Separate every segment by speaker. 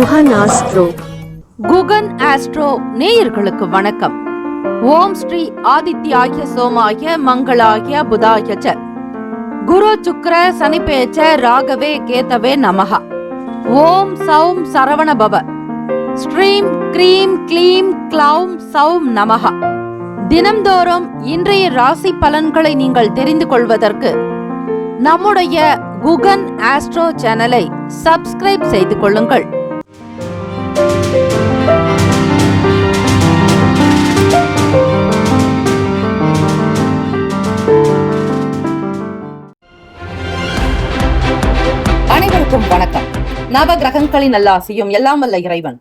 Speaker 1: Guhan astro.
Speaker 2: Guhan astro நேயர்களுக்கு வணக்கம். ஓம் ஸ்ரீ ஆதித்யாய சோமாய மங்களாய புதாய ச குரு சுக்ர சனிபேச்ச ராகவே கேதவே நமஹ. ஓம் சௌம் சரவண பவ ஸ்ரீம் க்ரீம் க்ளீம் க்ளௌம் சௌம் நமஹ. தினம்தோறும் இன்றைய ராசி பலன்களை நீங்கள் தெரிந்து கொள்வதற்கு நம்முடைய குகன் ஆஸ்ட்ரோ சேனலை சப்ஸ்கிரைப் செய்து கொள்ளுங்கள். அனைவருக்கும் வணக்கம். நவ கிரகங்களின் நல்லாசியும் எல்லாம் வல்ல இறைவன்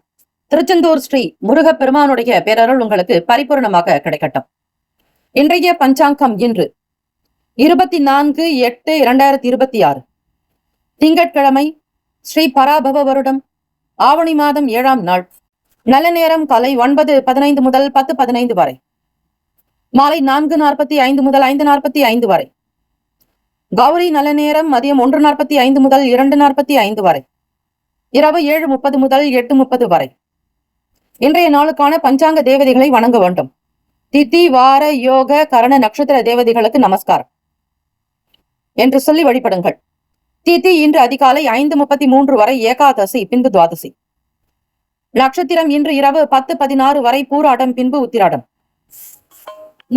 Speaker 2: திருச்செந்தூர் ஸ்ரீ முருகப் பெருமானுடைய பேரருள் உங்களுக்கு பரிபூர்ணமாக கிடைக்கட்டும். இன்றைய பஞ்சாங்கம் இன்று 24/8/2026 திங்கட்கிழமை, ஸ்ரீ பராபவ வருடம் ஆவணி மாதம் 7ஆம் நாள். நல்ல நேரம் காலை 9:15 முதல் 10:15 வரை, மாலை 4:45 முதல் 5:45 வரை. கௌரி நல்ல நேரம் மதியம் 1:45 முதல் 2:45 வரை, இரவு 7:30 முதல் 8:30 வரை. இன்றைய நாளுக்கான பஞ்சாங்க தேவதைகளை வணங்க வேண்டும். திதி, வார, யோக, கரண, நட்சத்திர தேவதைகளுக்கு நமஸ்காரம் என்று சொல்லி வழிபடுங்கள். திதி இன்று அதிகாலை 5:33 வரை ஏகாதசி, பின்பு துவாதசி. நட்சத்திரம் இன்று இரவு 10:16 வரை பூராடம், பின்பு உத்திராடம்.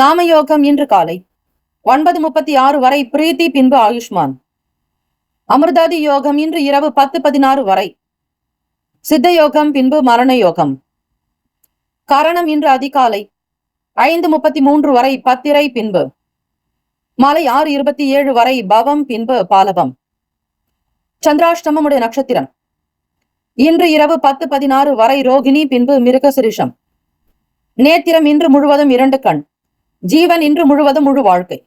Speaker 2: நாமயோகம் இன்று காலை 9:36 வரை பிரீத்தி, பின்பு ஆயுஷ்மான். அமிர்தாதி யோகம் இன்று இரவு 10:16 வரை, சித்த யோகம், பின்பு மரண யோகம். கரணம் இன்று அதிகாலை 5:33 வரை பத்திரை, பின்பு மாலை 6:27 வரை பவம், பின்பு பாலவம். சந்திராஷ்டமமுடைய நட்சத்திரம் இன்று இரவு 10:16 வரை ரோகிணி, பின்பு மிருகசிரிஷம். நேத்திரம் இன்று முழுவதும் 2 கண். ஜீவன் இன்று முழுவதும் முழு வாழ்க்கை.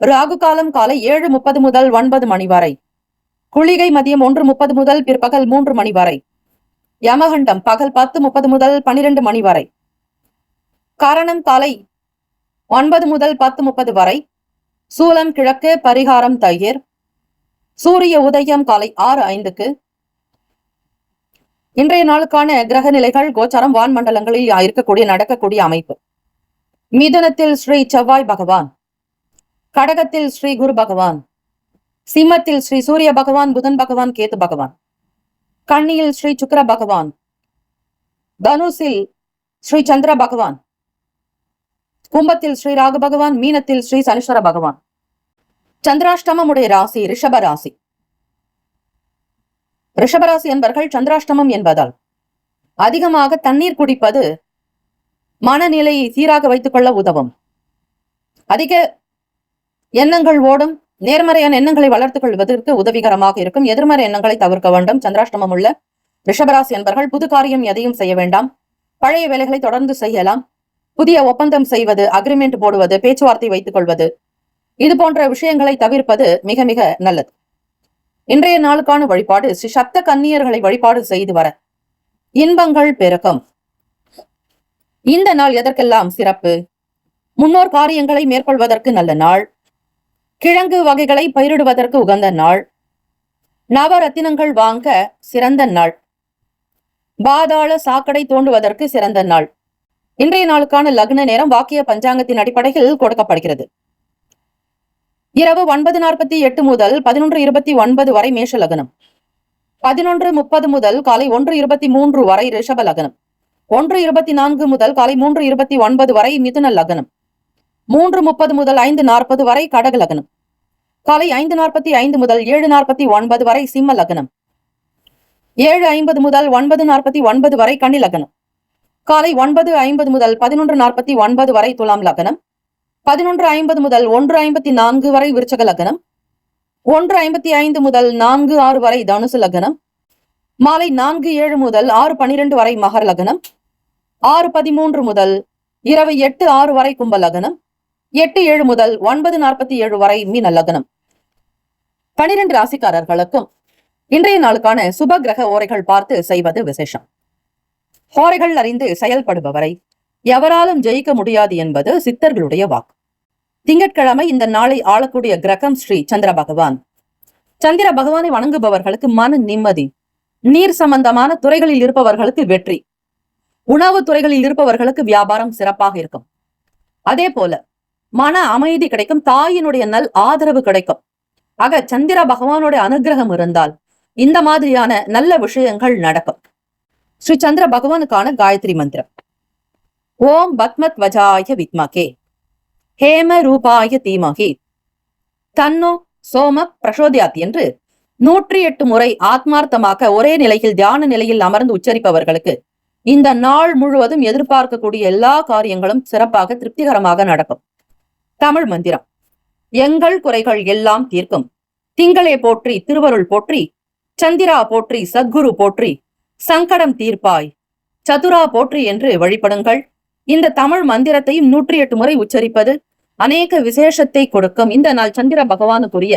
Speaker 2: ராகு காலம் காலை 7:30 முதல் 9 மணி வரை. குளிகை மதியம் 1:30 முதல் பிற்பகல் 3 மணி வரை. யமகண்டம் பகல் 10:30 முதல் 12 மணி வரை. காரணம் காலை 9 முதல் 10:30 வரை. சூலம் கிழக்கு, பரிகாரம் தயிர். சூரிய உதயம் காலை 6:05. இன்றைய நாளுக்கான கிரக நிலைகள் கோச்சாரம் வான் மண்டலங்களில் இருக்கக்கூடிய நடக்கக்கூடிய அமைப்பு. மிதுனத்தில் ஸ்ரீ செவ்வாய் பகவான், கடகத்தில் ஸ்ரீ குரு பகவான், சிம்மத்தில் ஸ்ரீ சூரிய பகவான், புதன் பகவான், கேது பகவான், கன்னியில் ஸ்ரீ சுக்கிர பகவான், தனுசில் ஸ்ரீ சந்திர பகவான், கும்பத்தில் ஸ்ரீ ராகு பகவான், மீனத்தில் ஸ்ரீ சனீஸ்வர பகவான். சந்திராஷ்டமமுடைய ராசி ரிஷப ராசி. ரிஷபராசி என்பர்கள் சந்திராஷ்டமம் என்பதால் அதிகமாக தண்ணீர் குடிப்பது மனநிலையை சீராக வைத்துக் கொள்ள உதவும். அதிக எண்ணங்கள் ஓடும். நேர்மறையான எண்ணங்களை வளர்த்துக் கொள்வதற்கு உதவிகரமாக இருக்கும். எதிர்மறை எண்ணங்களை தவிர்க்க வேண்டும். சந்திராஷ்டமம் உள்ள ரிஷபராசி என்பர்கள் புது காரியம் எதையும் செய்ய வேண்டாம். பழைய வேலைகளை தொடர்ந்து செய்யலாம். புதிய ஒப்பந்தம் செய்வது, அக்ரிமெண்ட் போடுவது, பேச்சுவார்த்தை வைத்துக் கொள்வது, இது போன்ற விஷயங்களை தவிர்ப்பது மிக மிக நல்லது. இன்றைய நாளுக்கான வழிபாடு ஸ்ரீ சப்த கன்னியர்களை வழிபாடு செய்து வர இன்பங்கள் பெருகும். இந்த நாள் எதற்கெல்லாம் சிறப்பு? முன்னோர் காரியங்களை மேற்கொள்வதற்கு நல்ல நாள். கிழங்கு வகைகளை பயிரிடுவதற்கு உகந்த நாள். நவரத்தினங்கள் வாங்க சிறந்த நாள். பாதாள சாக்கடை தோண்டுவதற்கு சிறந்த நாள். இன்றைய நாளுக்கான லக்ன நேரம் வாக்கிய பஞ்சாங்கத்தின் அடிப்படையில் கொடுக்கப்படுகிறது. இரவு 9:48 முதல் 11:29 வரை மேஷ லக்னம். 11:30 முதல் காலை 1:23 வரை ரிஷப லக்னம். 1:24 முதல் காலை 3:29 வரை மிதுன லக்னம். 3:30 முதல் 5:40 வரை கடக லக்னம். காலை 5:45 முதல் 7:49 வரை சிம்ம லக்னம். 7:50 முதல் 9:49 வரை கன்னி லக்னம். காலை 9:50 முதல் 11:49 வரை துலாம் லக்னம். 11:50 முதல் 1:54 வரை விருச்சக லக்னம். 1:55 முதல் 4:06 வரை தனுசு லக்னம். மாலை 4:07 முதல் 6:12 வரை மகர லக்னம். 6:13 முதல் இரவு 8:06 வரை கும்ப லக்னம். 8:07 முதல் 9:47 வரை மீன லக்னம். 12 ராசிக்காரர்களுக்கும் இன்றைய நாளுக்கான சுப கிரக ஓரைகள் பார்த்து செய்வது விசேஷம். ஓரைகள் அறிந்து செயல்படுபவரை எவராலும் ஜெயிக்க முடியாது என்பது சித்தர்களுடைய வாக்கு. திங்கட்கிழமை இந்த நாளை ஆளக்கூடிய கிரகம் ஸ்ரீ சந்திர பகவான். சந்திர பகவானை வணங்குபவர்களுக்கு மன நிம்மதி, நீர் சம்பந்தமான துறைகளில் இருப்பவர்களுக்கு வெற்றி, உணவு துறைகளில் இருப்பவர்களுக்கு வியாபாரம் சிறப்பாக இருக்கும். அதே போல மன அமைதி கிடைக்கும், தாயினுடைய நல் ஆதரவு கிடைக்கும். ஆக சந்திர பகவானுடைய அனுகிரகம் இருந்தால் இந்த மாதிரியான நல்ல விஷயங்கள் நடக்கும். ஸ்ரீ சந்திர பகவானுக்கான காயத்ரி மந்திரம்: ஓம் பத்மத் வஜாய வித்மகே ஹேம ரூபாய தீமகி தன்னோ சோம பிரசோதியாத் என்று 108 முறை ஆத்மார்த்தமாக ஒரே நிலையில் தியான நிலையில் அமர்ந்து உச்சரிப்பவர்களுக்கு இந்த நாள் முழுவதும் எதிர்பார்க்கக்கூடிய எல்லா காரியங்களும் சிறப்பாக திருப்திகரமாக நடக்கும். தமிழ் மந்திரம்: எங்கள் குறைகள் எல்லாம் தீர்க்கும் திங்களே போற்றி, திருவருள் போற்றி, சந்திரா போற்றி, சத்குரு போற்றி, சங்கடம் தீர்ப்பாய், சதுரா போற்றி என்று வழிபடுங்கள். இந்த தமிழ் மந்திரத்தையும் 108 முறை உச்சரிப்பது அநேக விசேஷத்தை கொடுக்கும். இந்த நாள் சந்திர பகவானுக்குரிய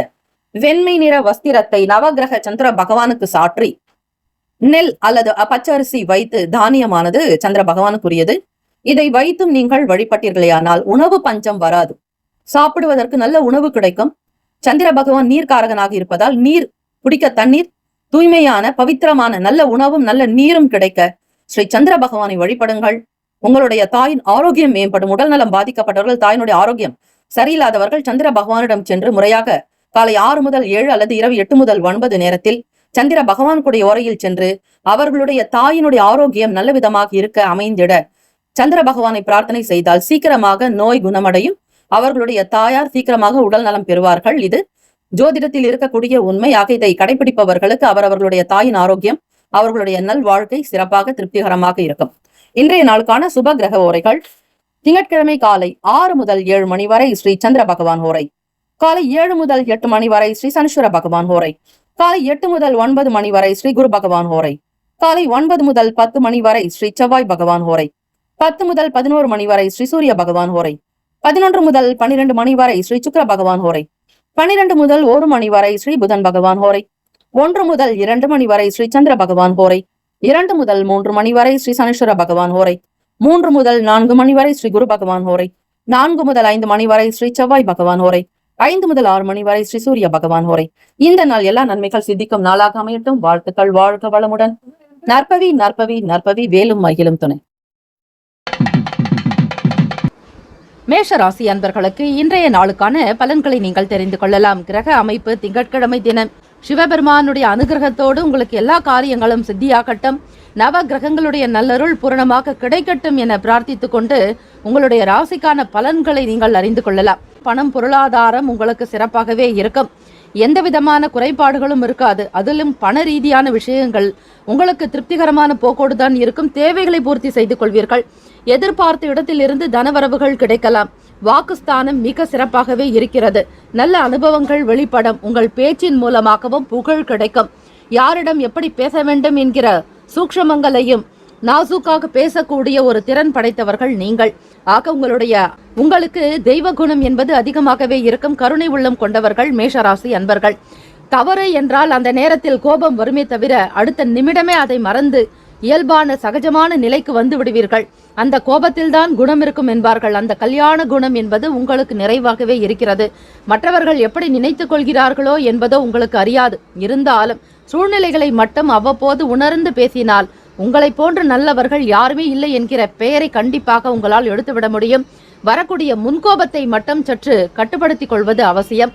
Speaker 2: வெண்மை நிற வஸ்திரத்தை நவகிரக சந்திர பகவானுக்கு சாற்றி நெல் அல்லது பச்சரிசி வைத்து, தானியமானது சந்திர பகவானுக்குரியது, இதை வைத்தும் நீங்கள் வழிபட்டீர்களேயானால் உணவு பஞ்சம் வராது. சாப்பிடுவதற்கு நல்ல உணவு கிடைக்கும். சந்திர பகவான் நீர்காரகனாக இருப்பதால் நீர் குடிக்க தண்ணீர், தூய்மையான பவித்திரமான நல்ல உணவும் நல்ல நீரும் கிடைக்க ஸ்ரீ சந்திர பகவானை வழிபடுங்கள். உங்களுடைய தாயின் ஆரோக்கியம் மேம்படும். உடல் நலம் பாதிக்கப்பட்டவர்கள், தாயினுடைய ஆரோக்கியம் சரியில்லாதவர்கள் சந்திர பகவானிடம் சென்று முறையாக காலை 6 முதல் 7 அல்லது இரவு 8 முதல் 9 நேரத்தில் சந்திர பகவானுடைய ஓரையில் சென்று அவர்களுடைய தாயினுடைய ஆரோக்கியம் நல்ல விதமாக இருக்க அமைந்திட சந்திர பகவானை பிரார்த்தனை செய்தால் சீக்கிரமாக நோய் குணமடையும். அவர்களுடைய தாயார் சீக்கிரமாக உடல் நலம் பெறுவார்கள். இது ஜோதிடத்தில் இருக்கக்கூடிய உண்மை. ஆக இதை கடைபிடிப்பவர்களுக்கு அவர்களுடைய தாயின் ஆரோக்கியம், அவர்களுடைய நல் வாழ்க்கை சிறப்பாக திருப்திகரமாக இருக்கும். இன்றைய நாளுக்கான சுப கிரக ஓரைகள்: திங்கட்கிழமை காலை 6 முதல் 7 மணி வரை ஸ்ரீ சந்திர பகவான் ஓரை, காலை 7 முதல் 8 மணி வரை ஸ்ரீ சனீஸ்வர பகவான் ஓரை, காலை 8 முதல் 9 மணி வரை ஸ்ரீ குரு பகவான் ஓரை, காலை 9 முதல் 10 மணி வரை ஸ்ரீ செவ்வாய் பகவான் ஓரை, 10 முதல் 11 மணி வரை ஸ்ரீ சூரிய பகவான் ஓரை, 11 முதல் 12 மணி வரை ஸ்ரீ சுக்கிர பகவான் ஓரை, 12 முதல் 1 மணி வரை ஸ்ரீ புதன் பகவான் ஓரை, 1 முதல் 2 மணி வரை ஸ்ரீ சந்திர பகவான் ஓரை, 2 முதல் 3 மணி வரை ஸ்ரீ சனீஸ்வர பகவான் ஓரை, 3 முதல் 4 மணி வரை ஸ்ரீ குரு பகவான் ஓரை, 4 முதல் 5 மணி வரை ஸ்ரீ செவ்வாய் பகவான் ஓரை, 5 முதல் 6 மணி வரை ஸ்ரீ சூரிய பகவான் ஓரை. இந்த நாள் எல்லா நன்மைகள் சித்திக்கும் நாளாக அமையட்டும். வாழ்த்துக்கள். வாழ்க வளமுடன். நற்பவி நற்பவி நற்பவி. வேலும் மகிழும் துணை. மேஷ ராசி அன்பர்களுக்கு இன்றைய நாளுக்கான பலன்களை நீங்கள் தெரிந்து கொள்ளலாம். கிரக அமைப்பு: திங்கட்கிழமை தினம் சிவபெருமானுடைய அனுகிரகத்தோடு உங்களுக்கு எல்லா காரியங்களும் சித்தியாகட்டும், நவ கிரகங்களுடைய நல்லருள் பூரணமாக கிடைக்கட்டும் என பிரார்த்தித்துக் கொண்டு உங்களுடைய ராசிக்கான பலன்களை நீங்கள் அறிந்து கொள்ளலாம். பணம் பொருளாதாரம் உங்களுக்கு சிறப்பாகவே இருக்கும். எந்த விதமான குறைபாடுகளும் இருக்காது. அதிலும் பண ரீதியான விஷயங்கள் உங்களுக்கு திருப்திகரமான போக்கோடு தான் இருக்கும். தேவைகளை பூர்த்தி செய்து கொள்வீர்கள். எதிர்பார்த்த இடத்தில் இருந்து தனவரவுகள் கிடைக்கலாம். வாக்குஸ்தானம் மிக சிறப்பாகவே இருக்கிறது. நல்ல அனுபவங்கள் வெளிப்படும். உங்கள் பேச்சின் மூலமாகவும் புகழ் கிடைக்கும். யாரிடம் எப்படி பேச வேண்டும் என்கிற சூக்ஷமங்களையும் நாசூக்காக பேசக்கூடிய ஒரு திறன் படைத்தவர்கள் நீங்கள். ஆக உங்களுக்கு தெய்வ குணம் என்பது அதிகமாகவே இருக்கும். கருணை உள்ளம் கொண்டவர்கள் மேஷராசி அன்பர்கள். தவறு என்றால் அந்த நேரத்தில் கோபம் வருமே தவிர அடுத்த நிமிடமே அதை மறந்து இயல்பான சகஜமான நிலைக்கு வந்து விடுவீர்கள். அந்த கோபத்தில்தான் குணம் இருக்கும் என்பார்கள். அந்த கல்யாண குணம் என்பது உங்களுக்கு நிறைவாகவே இருக்கிறது. மற்றவர்கள் எப்படி நினைத்துக் கொள்கிறார்களோ என்பதோ உங்களுக்கு அறியாது. இருந்தாலும் சூழ்நிலைகளை மட்டும் அவ்வப்போது உணர்ந்து பேசினால் உங்களை போன்று நல்லவர்கள் யாருமே இல்லை என்கிற பெயரை கண்டிப்பாக உங்களால் எடுத்துவிட முடியும். வரக்கூடிய முன்கோபத்தை மட்டும் சற்று கட்டுப்படுத்திக் கொள்வது அவசியம்.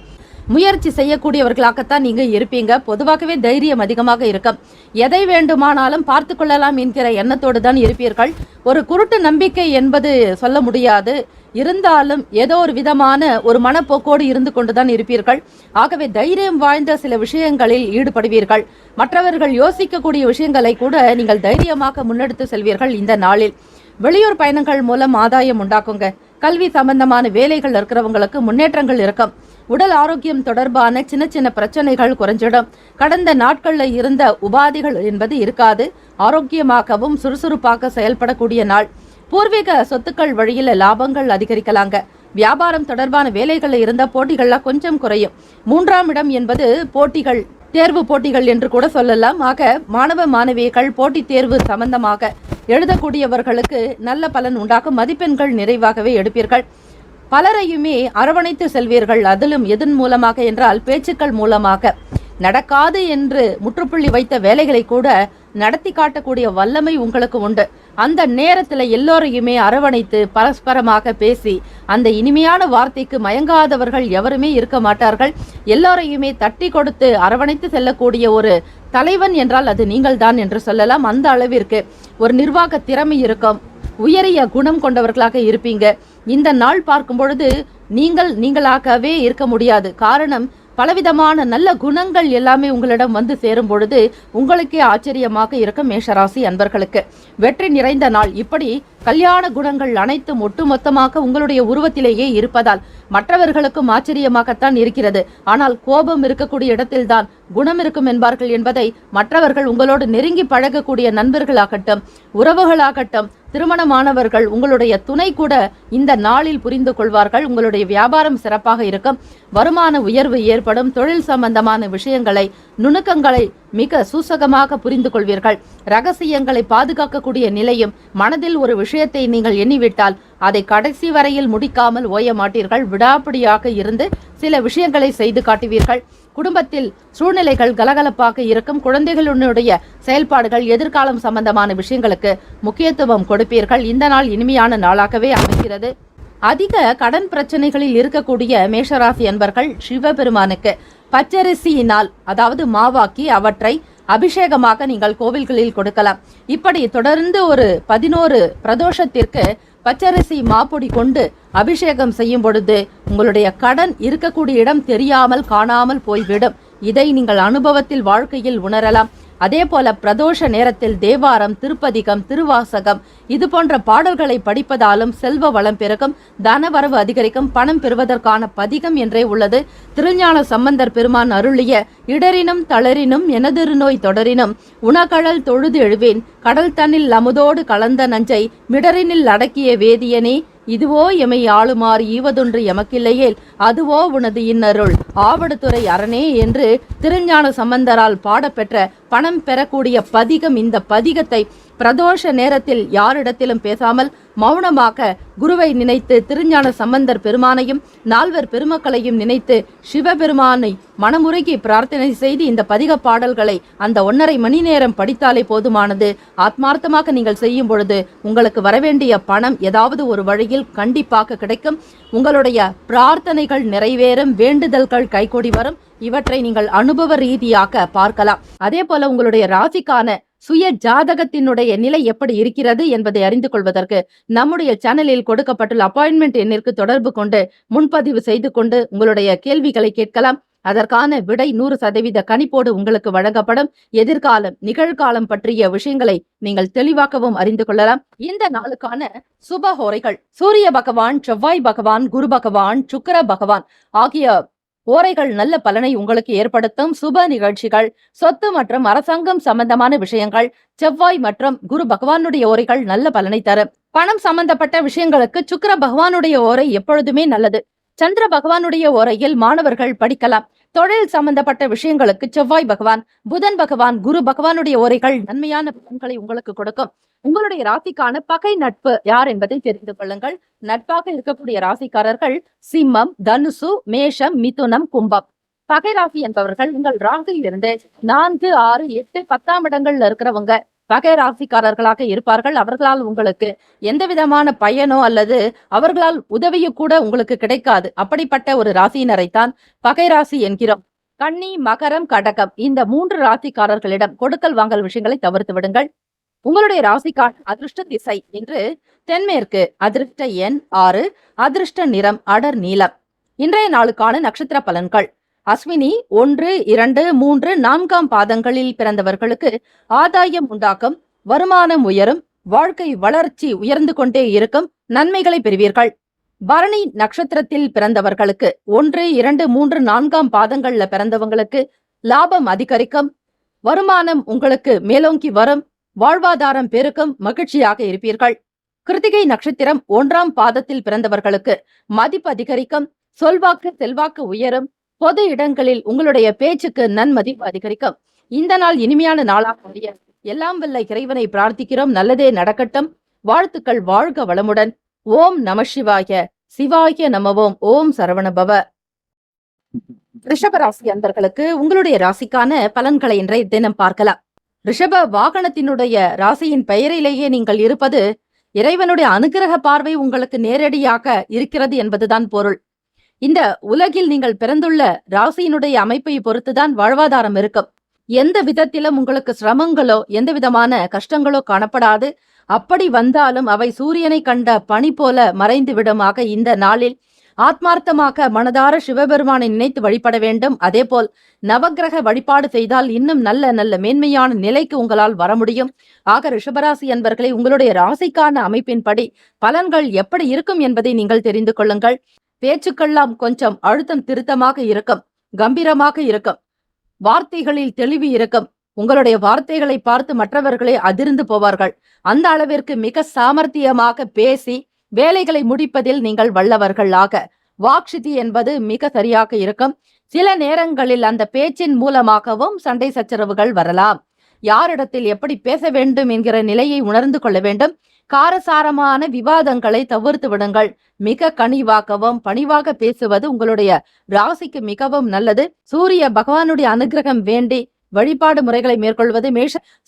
Speaker 2: முயற்சி செய்யக்கூடியவர்களாகத்தான் நீங்க இருப்பீங்க. பொதுவாகவே தைரியம் அதிகமாக இருக்கும். எதை வேண்டுமானாலும் பார்த்து கொள்ளலாம் என்கிற எண்ணத்தோடு தான் இருப்பீர்கள். ஒரு குருட்டு நம்பிக்கை என்பது சொல்ல முடியாது. இருந்தாலும் ஏதோ ஒரு விதமான ஒரு மனப்போக்கோடு இருந்து கொண்டுதான் இருப்பீர்கள். ஆகவே தைரியம் வாய்ந்த சில விஷயங்களில் ஈடுபடுவீர்கள். மற்றவர்கள் யோசிக்கக்கூடிய விஷயங்களை கூட நீங்கள் தைரியமாக முன்னெடுத்து செல்வீர்கள். இந்த நாளில் வெளியூர் பயணங்கள் மூலம் ஆதாயம் உண்டாக்குங்க. கல்வி சம்பந்தமான வேலைகள் இருக்கிறவங்களுக்கு முன்னேற்றங்கள் இருக்கும். உடல் ஆரோக்கியம் தொடர்பான சின்ன சின்ன பிரச்சனைகள் குறைஞ்சிடும். கடந்த நாட்களில் இருந்த உபாதைகள் என்பது இருக்காது. ஆரோக்கியமாகவும் சுறுசுறுப்பாக செயல்படக்கூடிய நாள். பூர்வீக சொத்துக்கள் வழியில் லாபங்கள் அதிகரிக்கலாங்க. வியாபாரம் தொடர்பான வேலைகளில் இருந்த போட்டிகள்லாம் கொஞ்சம் குறையும். 3ஆம் இடம் என்பது போட்டிகள், தேர்வு போட்டிகள் என்று கூட சொல்லலாம். ஆக மாணவ மாணவிகள் போட்டித் தேர்வு சம்பந்தமாக எழுதக்கூடியவர்களுக்கு நல்ல பலன் உண்டாகும். மதிப்பெண்கள் நிறைவாகவே எடுப்பீர்கள். பலரையுமே அரவணைத்து செல்வீர்கள். அதிலும் எதன் மூலமாக என்றால் பேச்சுக்கள் மூலமாக. நடக்காது என்று முற்றுப்புள்ளி வைத்த வேலைகளை கூட நடத்தி காட்டக்கூடிய வல்லமை உங்களுக்கு உண்டு. அந்த நேரத்துல எல்லோரையுமே அரவணைத்து பரஸ்பரமாக பேசி அந்த இனிமையான வார்த்தைக்கு மயங்காதவர்கள் எவருமே இருக்க மாட்டார்கள். எல்லோரையுமே தட்டி கொடுத்து அரவணைத்து செல்லக்கூடிய ஒரு தலைவன் என்றால் அது நீங்கள் தான் என்று சொல்லலாம். அந்த அளவிற்கு ஒரு நிர்வாக திறமை இருக்கும், உயரிய குணம் கொண்டவர்களாக இருப்பீங்க. இந்த நாள் பார்க்கும் பொழுது நீங்களாகவே இருக்க முடியாது. காரணம், பலவிதமான நல்ல குணங்கள் எல்லாமே உங்களிடம் வந்து சேரும் பொழுது உங்களுக்கே ஆச்சரியமாக இருக்கும். மேஷராசி அன்பர்களுக்கு வெற்றி நிறைந்த நாள். இப்படி கல்யாண குணங்கள் அனைத்தும் ஒட்டுமொத்தமாக உங்களுடைய உருவத்திலேயே இருப்பதால் மற்றவர்களுக்கும் ஆச்சரியமாகத்தான் இருக்கிறது. ஆனால் கோபம் இருக்கக்கூடிய இடத்தில்தான் குணம் இருக்கும் என்பார்கள் என்பதை மற்றவர்கள் உங்களோடு நெருங்கி பழகக்கூடிய நண்பர்களாகட்டும், உறவுகளாகட்டும், திருமணமானவர்கள், உங்களுடைய துணை கூட இந்த நாளில் புரிந்து கொள்வார்கள். உங்களுடைய வியாபாரம் சிறப்பாக இருக்கும். வருமான உயர்வு ஏற்படும். தொழில் சம்பந்தமான விஷயங்களை, நுணுக்கங்களை மிக சூசகமாக புரிந்து கொள்வீர்கள். ரகசியங்களை பாதுகாக்கக்கூடிய நிலையும், மனதில் ஒரு விஷயத்தை நீங்கள் எண்ணிவிட்டால் அதை கடைசி வரையில் முடிக்காமல் ஓய மாட்டீர்கள். விடாப்பிடியாக இருந்து சில விஷயங்களை செய்து காட்டுவீர்கள். குடும்பத்தில் சூழ்நிலைகள் கலகலப்பாக இருக்கும். குழந்தைகளுடைய செயல்பாடுகள், எதிர்காலம் சம்பந்தமான விஷயங்களுக்கு முக்கியத்துவம் கொடுப்பீர்கள். இந்த நாள் இனிமையான நாளாகவே அமைகிறது. அதிக கடன் பிரச்சனைகளில் இருக்கக்கூடிய மேஷராசி அன்பர்கள் சிவபெருமானுக்கு பச்சரிசியினால், அதாவது மாவாக்கி அவற்றை அபிஷேகமாக நீங்கள் கோவில்களில் கொடுக்கலாம். இப்படி தொடர்ந்து ஒரு 11 பிரதோஷத்திற்கு பச்சரிசி மாப்பொடி கொண்டு அபிஷேகம் செய்யும் பொழுது உங்களுடைய கடன் இருக்கக்கூடிய இடம் தெரியாமல் காணாமல் போய்விடும். இதை நீங்கள் அனுபவத்தில் வாழ்க்கையில் உணரலாம். அதே போல பிரதோஷ நேரத்தில் தேவாரம், திருப்பதிகம், திருவாசகம் இது போன்ற பாடல்களை படிப்பதாலும் செல்வ வளம் பெருகும், தனவரவு அதிகரிக்கும். பணம் பெறுவதற்கான பதிகம் என்றே உள்ளது. திருஞான சம்பந்தர் பெருமான் அருளிய இடரினும் தளரினும் எனதிரு நோய் தொடரினும் உணகழல் தொழுது எழுவேன் கடல் தன்னில் அமுதோடு கலந்த நஞ்சை மிடரினில் அடக்கிய வேதியனே இதுவோ எமை ஆளுமாறு ஈவதொன்று எமக்கில்லையேல் அதுவோ உனது இன்னருள் ஆவடுதுறை அரணே என்று திருஞான சம்பந்தரால் பாடப்பெற்ற பணம் பெறக்கூடிய பதிகம். இந்த பதிகத்தை பிரதோஷ நேரத்தில் யாரிடத்திலும் பேசாமல் மௌனமாக குருவை நினைத்து, திருஞான சம்பந்தர் பெருமானையும் 4 பெருமக்களையும் நினைத்து சிவபெருமானை மனமுருகி பிரார்த்தனை செய்து இந்த பதிக பாடல்களை அந்த 1.5 மணி நேரம் படித்தாலே போதுமானது. ஆத்மார்த்தமாக நீங்கள் செய்யும் பொழுது உங்களுக்கு வரவேண்டிய பணம் ஏதாவது ஒரு வழியில் கண்டிப்பாக கிடைக்கும். உங்களுடைய பிரார்த்தனைகள் நிறைவேறும், வேண்டுதல்கள் கைகூடி வரும். இவற்றை நீங்கள் அனுபவ ரீதியாக பார்க்கலாம். அதே போல உங்களுடைய ராசிக்கான சுய ஜாதகத்தினுடைய நிலை எப்படி இருக்கிறது என்பதை அறிந்து கொள்வதற்கு நம்முடைய சேனலில் கொடுக்கப்பட்டுள்ள அப்பாயின்மெண்ட் எண்ணிற்கு தொடர்பு கொண்டு முன்பதிவு செய்து கொண்டு உங்களுடைய கேள்விகளை கேட்கலாம். அதற்கான விடை 100% கணிப்போடு உங்களுக்கு வழங்கப்படும். எதிர்காலம், நிகழ்காலம் பற்றிய விஷயங்களை நீங்கள் தெளிவாகவும் அறிந்து கொள்ளலாம். இந்த நாளுக்கான சுபஹோரைகள்: சூரிய பகவான், செவ்வாய் பகவான், குரு பகவான், சுக்கிர பகவான் ஆகிய ஓரைகள் நல்ல பலனை உங்களுக்கு ஏற்படுத்தும். சுப நிகழ்ச்சிகள், சொத்து மற்றும் அரசாங்கம் சம்பந்தமான விஷயங்கள், செவ்வாய் மற்றும் குரு பகவானுடைய ஓரைகள் நல்ல பலனை தரும். பணம் சம்பந்தப்பட்ட விஷயங்களுக்கு சுக்கிர பகவானுடைய ஓரை எப்பொழுதுமே நல்லது. சந்திர பகவானுடைய ஓரையில் மாணவர்கள் படிக்கலாம். தொழில் சம்பந்தப்பட்ட விஷயங்களுக்கு செவ்வாய் பகவான், புதன் பகவான், குரு பகவானுடைய ஓரைகள் நன்மையான பலன்களை உங்களுக்கு கொடுக்கும். உங்களுடைய ராசிக்கான பகை நட்பு யார் என்பதை தெரிந்து கொள்ளுங்கள். நட்பாக இருக்கக்கூடிய ராசிக்காரர்கள் சிம்மம், தனுசு, மேஷம், மிதுனம், கும்பம். பகை ராசி என்பவர்கள் உங்கள் ராசியில் இருந்து 4, 6, 8, 10ஆம் இடங்கள்ல இருக்கிறவங்க பகை ராசிக்காரர்களாக இருப்பார்கள். அவர்களால் உங்களுக்கு எந்த விதமான பயனோ அல்லது அவர்களால் உதவியோ கூட உங்களுக்கு கிடைக்காது. அப்படிப்பட்ட ஒரு ராசியினரைத்தான் பகை ராசி என்கிறோம். கன்னி, மகரம், கடகம் இந்த 3 ராசிக்காரர்களிடம் கொடுக்கல் வாங்கல் விஷயங்களை தவிர்த்து விடுங்கள். உங்களுடைய ராசிக்கான அதிர்ஷ்ட திசை என்று தென்மேற்கு, அதிர்ஷ்ட எண் 6, அதிர்ஷ்ட நிறம் அடர் நீலம். இன்றைய நாளுக்கான நட்சத்திர பலன்கள்: அஸ்வினி 1, 2, 3, 4ஆம் பாதங்களில் பிறந்தவர்களுக்கு ஆதாயம் உண்டாக்கும், வருமானம் உயரும், வாழ்க்கை வளர்ச்சி உயர்ந்து கொண்டே இருக்கும், நன்மைகளை பெறுவீர்கள். பரணி நட்சத்திரத்தில் பிறந்தவர்களுக்கு 1, 2, 3, 4ஆம் பாதங்கள்ல பிறந்தவங்களுக்கு லாபம் அதிகரிக்கும், வருமானம் உங்களுக்கு மேலோங்கி வரும், வாழ்வாதாரம் பெருக்கும், மகிழ்ச்சியாக இருப்பீர்கள். கிருத்திகை நட்சத்திரம் 1ஆம் பாதத்தில் பிறந்தவர்களுக்கு மதிப்பு அதிகரிக்கும், சொல்வாக்கு செல்வாக்கு உயரும், பொது இடங்களில் உங்களுடைய பேச்சுக்கு நன்மதிப்பு அதிகரிக்கும். இந்த நாள் இனிமையான நாளாக அமைய எல்லாம் வல்ல இறைவனை பிரார்த்திக்கிறோம். நல்லதே நடக்கட்டும். வாழ்த்துக்கள். வாழ்க வளமுடன். ஓம் நம சிவாய. சிவாய நமவோம். ஓம் சரவணபவ. ரிஷப ராசி அன்பர்களுக்கு உங்களுடைய ராசிக்கான பலன்களை இன்றைய தினம் பார்க்கலாம். ரிஷப வாகனத்தினுடைய ராசியின் பெயரிலேயே நீங்கள் இருப்பது இறைவனுடைய அனுகிரக பார்வை உங்களுக்கு நேரடியாக இருக்கிறது என்பதுதான் பொருள். இந்த உலகில் நீங்கள் பிறந்துள்ள ராசியினுடைய அமைப்பை பொறுத்துதான் வாழ்வாதாரம் இருக்கும். எந்த விதத்திலும் உங்களுக்கு சிரமங்களோ எந்த விதமான கஷ்டங்களோ காணப்படாது. அப்படி வந்தாலும் அவை சூரியனை கண்ட பனி போல மறைந்து விடுமாக இந்த நாளில் ஆத்மார்த்தமாக மனதார சிவபெருமானை நினைத்து வழிபட வேண்டும். அதே போல் நவக்கிரக வழிபாடு செய்தால் இன்னும் நல்ல நல்ல மேன்மையான நிலைக்கு உங்களால் வர முடியும். ஆக ரிஷபராசி அன்பர்களை உங்களுடைய ராசிக்கான அமைப்பின்படி பலன்கள் எப்படி இருக்கும் என்பதை நீங்கள் தெரிந்து கொள்ளுங்கள். பேச்சுக்கெல்லாம் கொஞ்சம் அழுத்தம் திருத்தமாக இருக்கும், கம்பீரமாக இருக்கும், வார்த்தைகளில் தெளிவு இருக்கும். உங்களுடைய வார்த்தைகளை பார்த்து மற்றவர்களே அதிர்ந்து போவார்கள். அந்த அளவிற்கு மிக சாமர்த்தியமாக பேசி வேலைகளை முடிப்பதில் நீங்கள் வல்லவர்களாக வாக்சிதி என்பது மிக சரியாக இருக்கும். சில நேரங்களில் அந்த பேச்சின் மூலமாகவும் சண்டை சச்சரவுகள் வரலாம். யாரிடத்தில் எப்படி பேச வேண்டும் என்கிற நிலையை உணர்ந்து கொள்ள வேண்டும். காரசாரமான விவாதங்களை தவிர்த்து விடுங்கள். மிக கனிவாகவும் பணிவாக பேசுவது உங்களுடைய ராசிக்கு மிகவும் நல்லது. சூரிய பகவானுடைய அனுகிரகம் வேண்டி வழிபாடு முறைகளை மேற்கொள்வது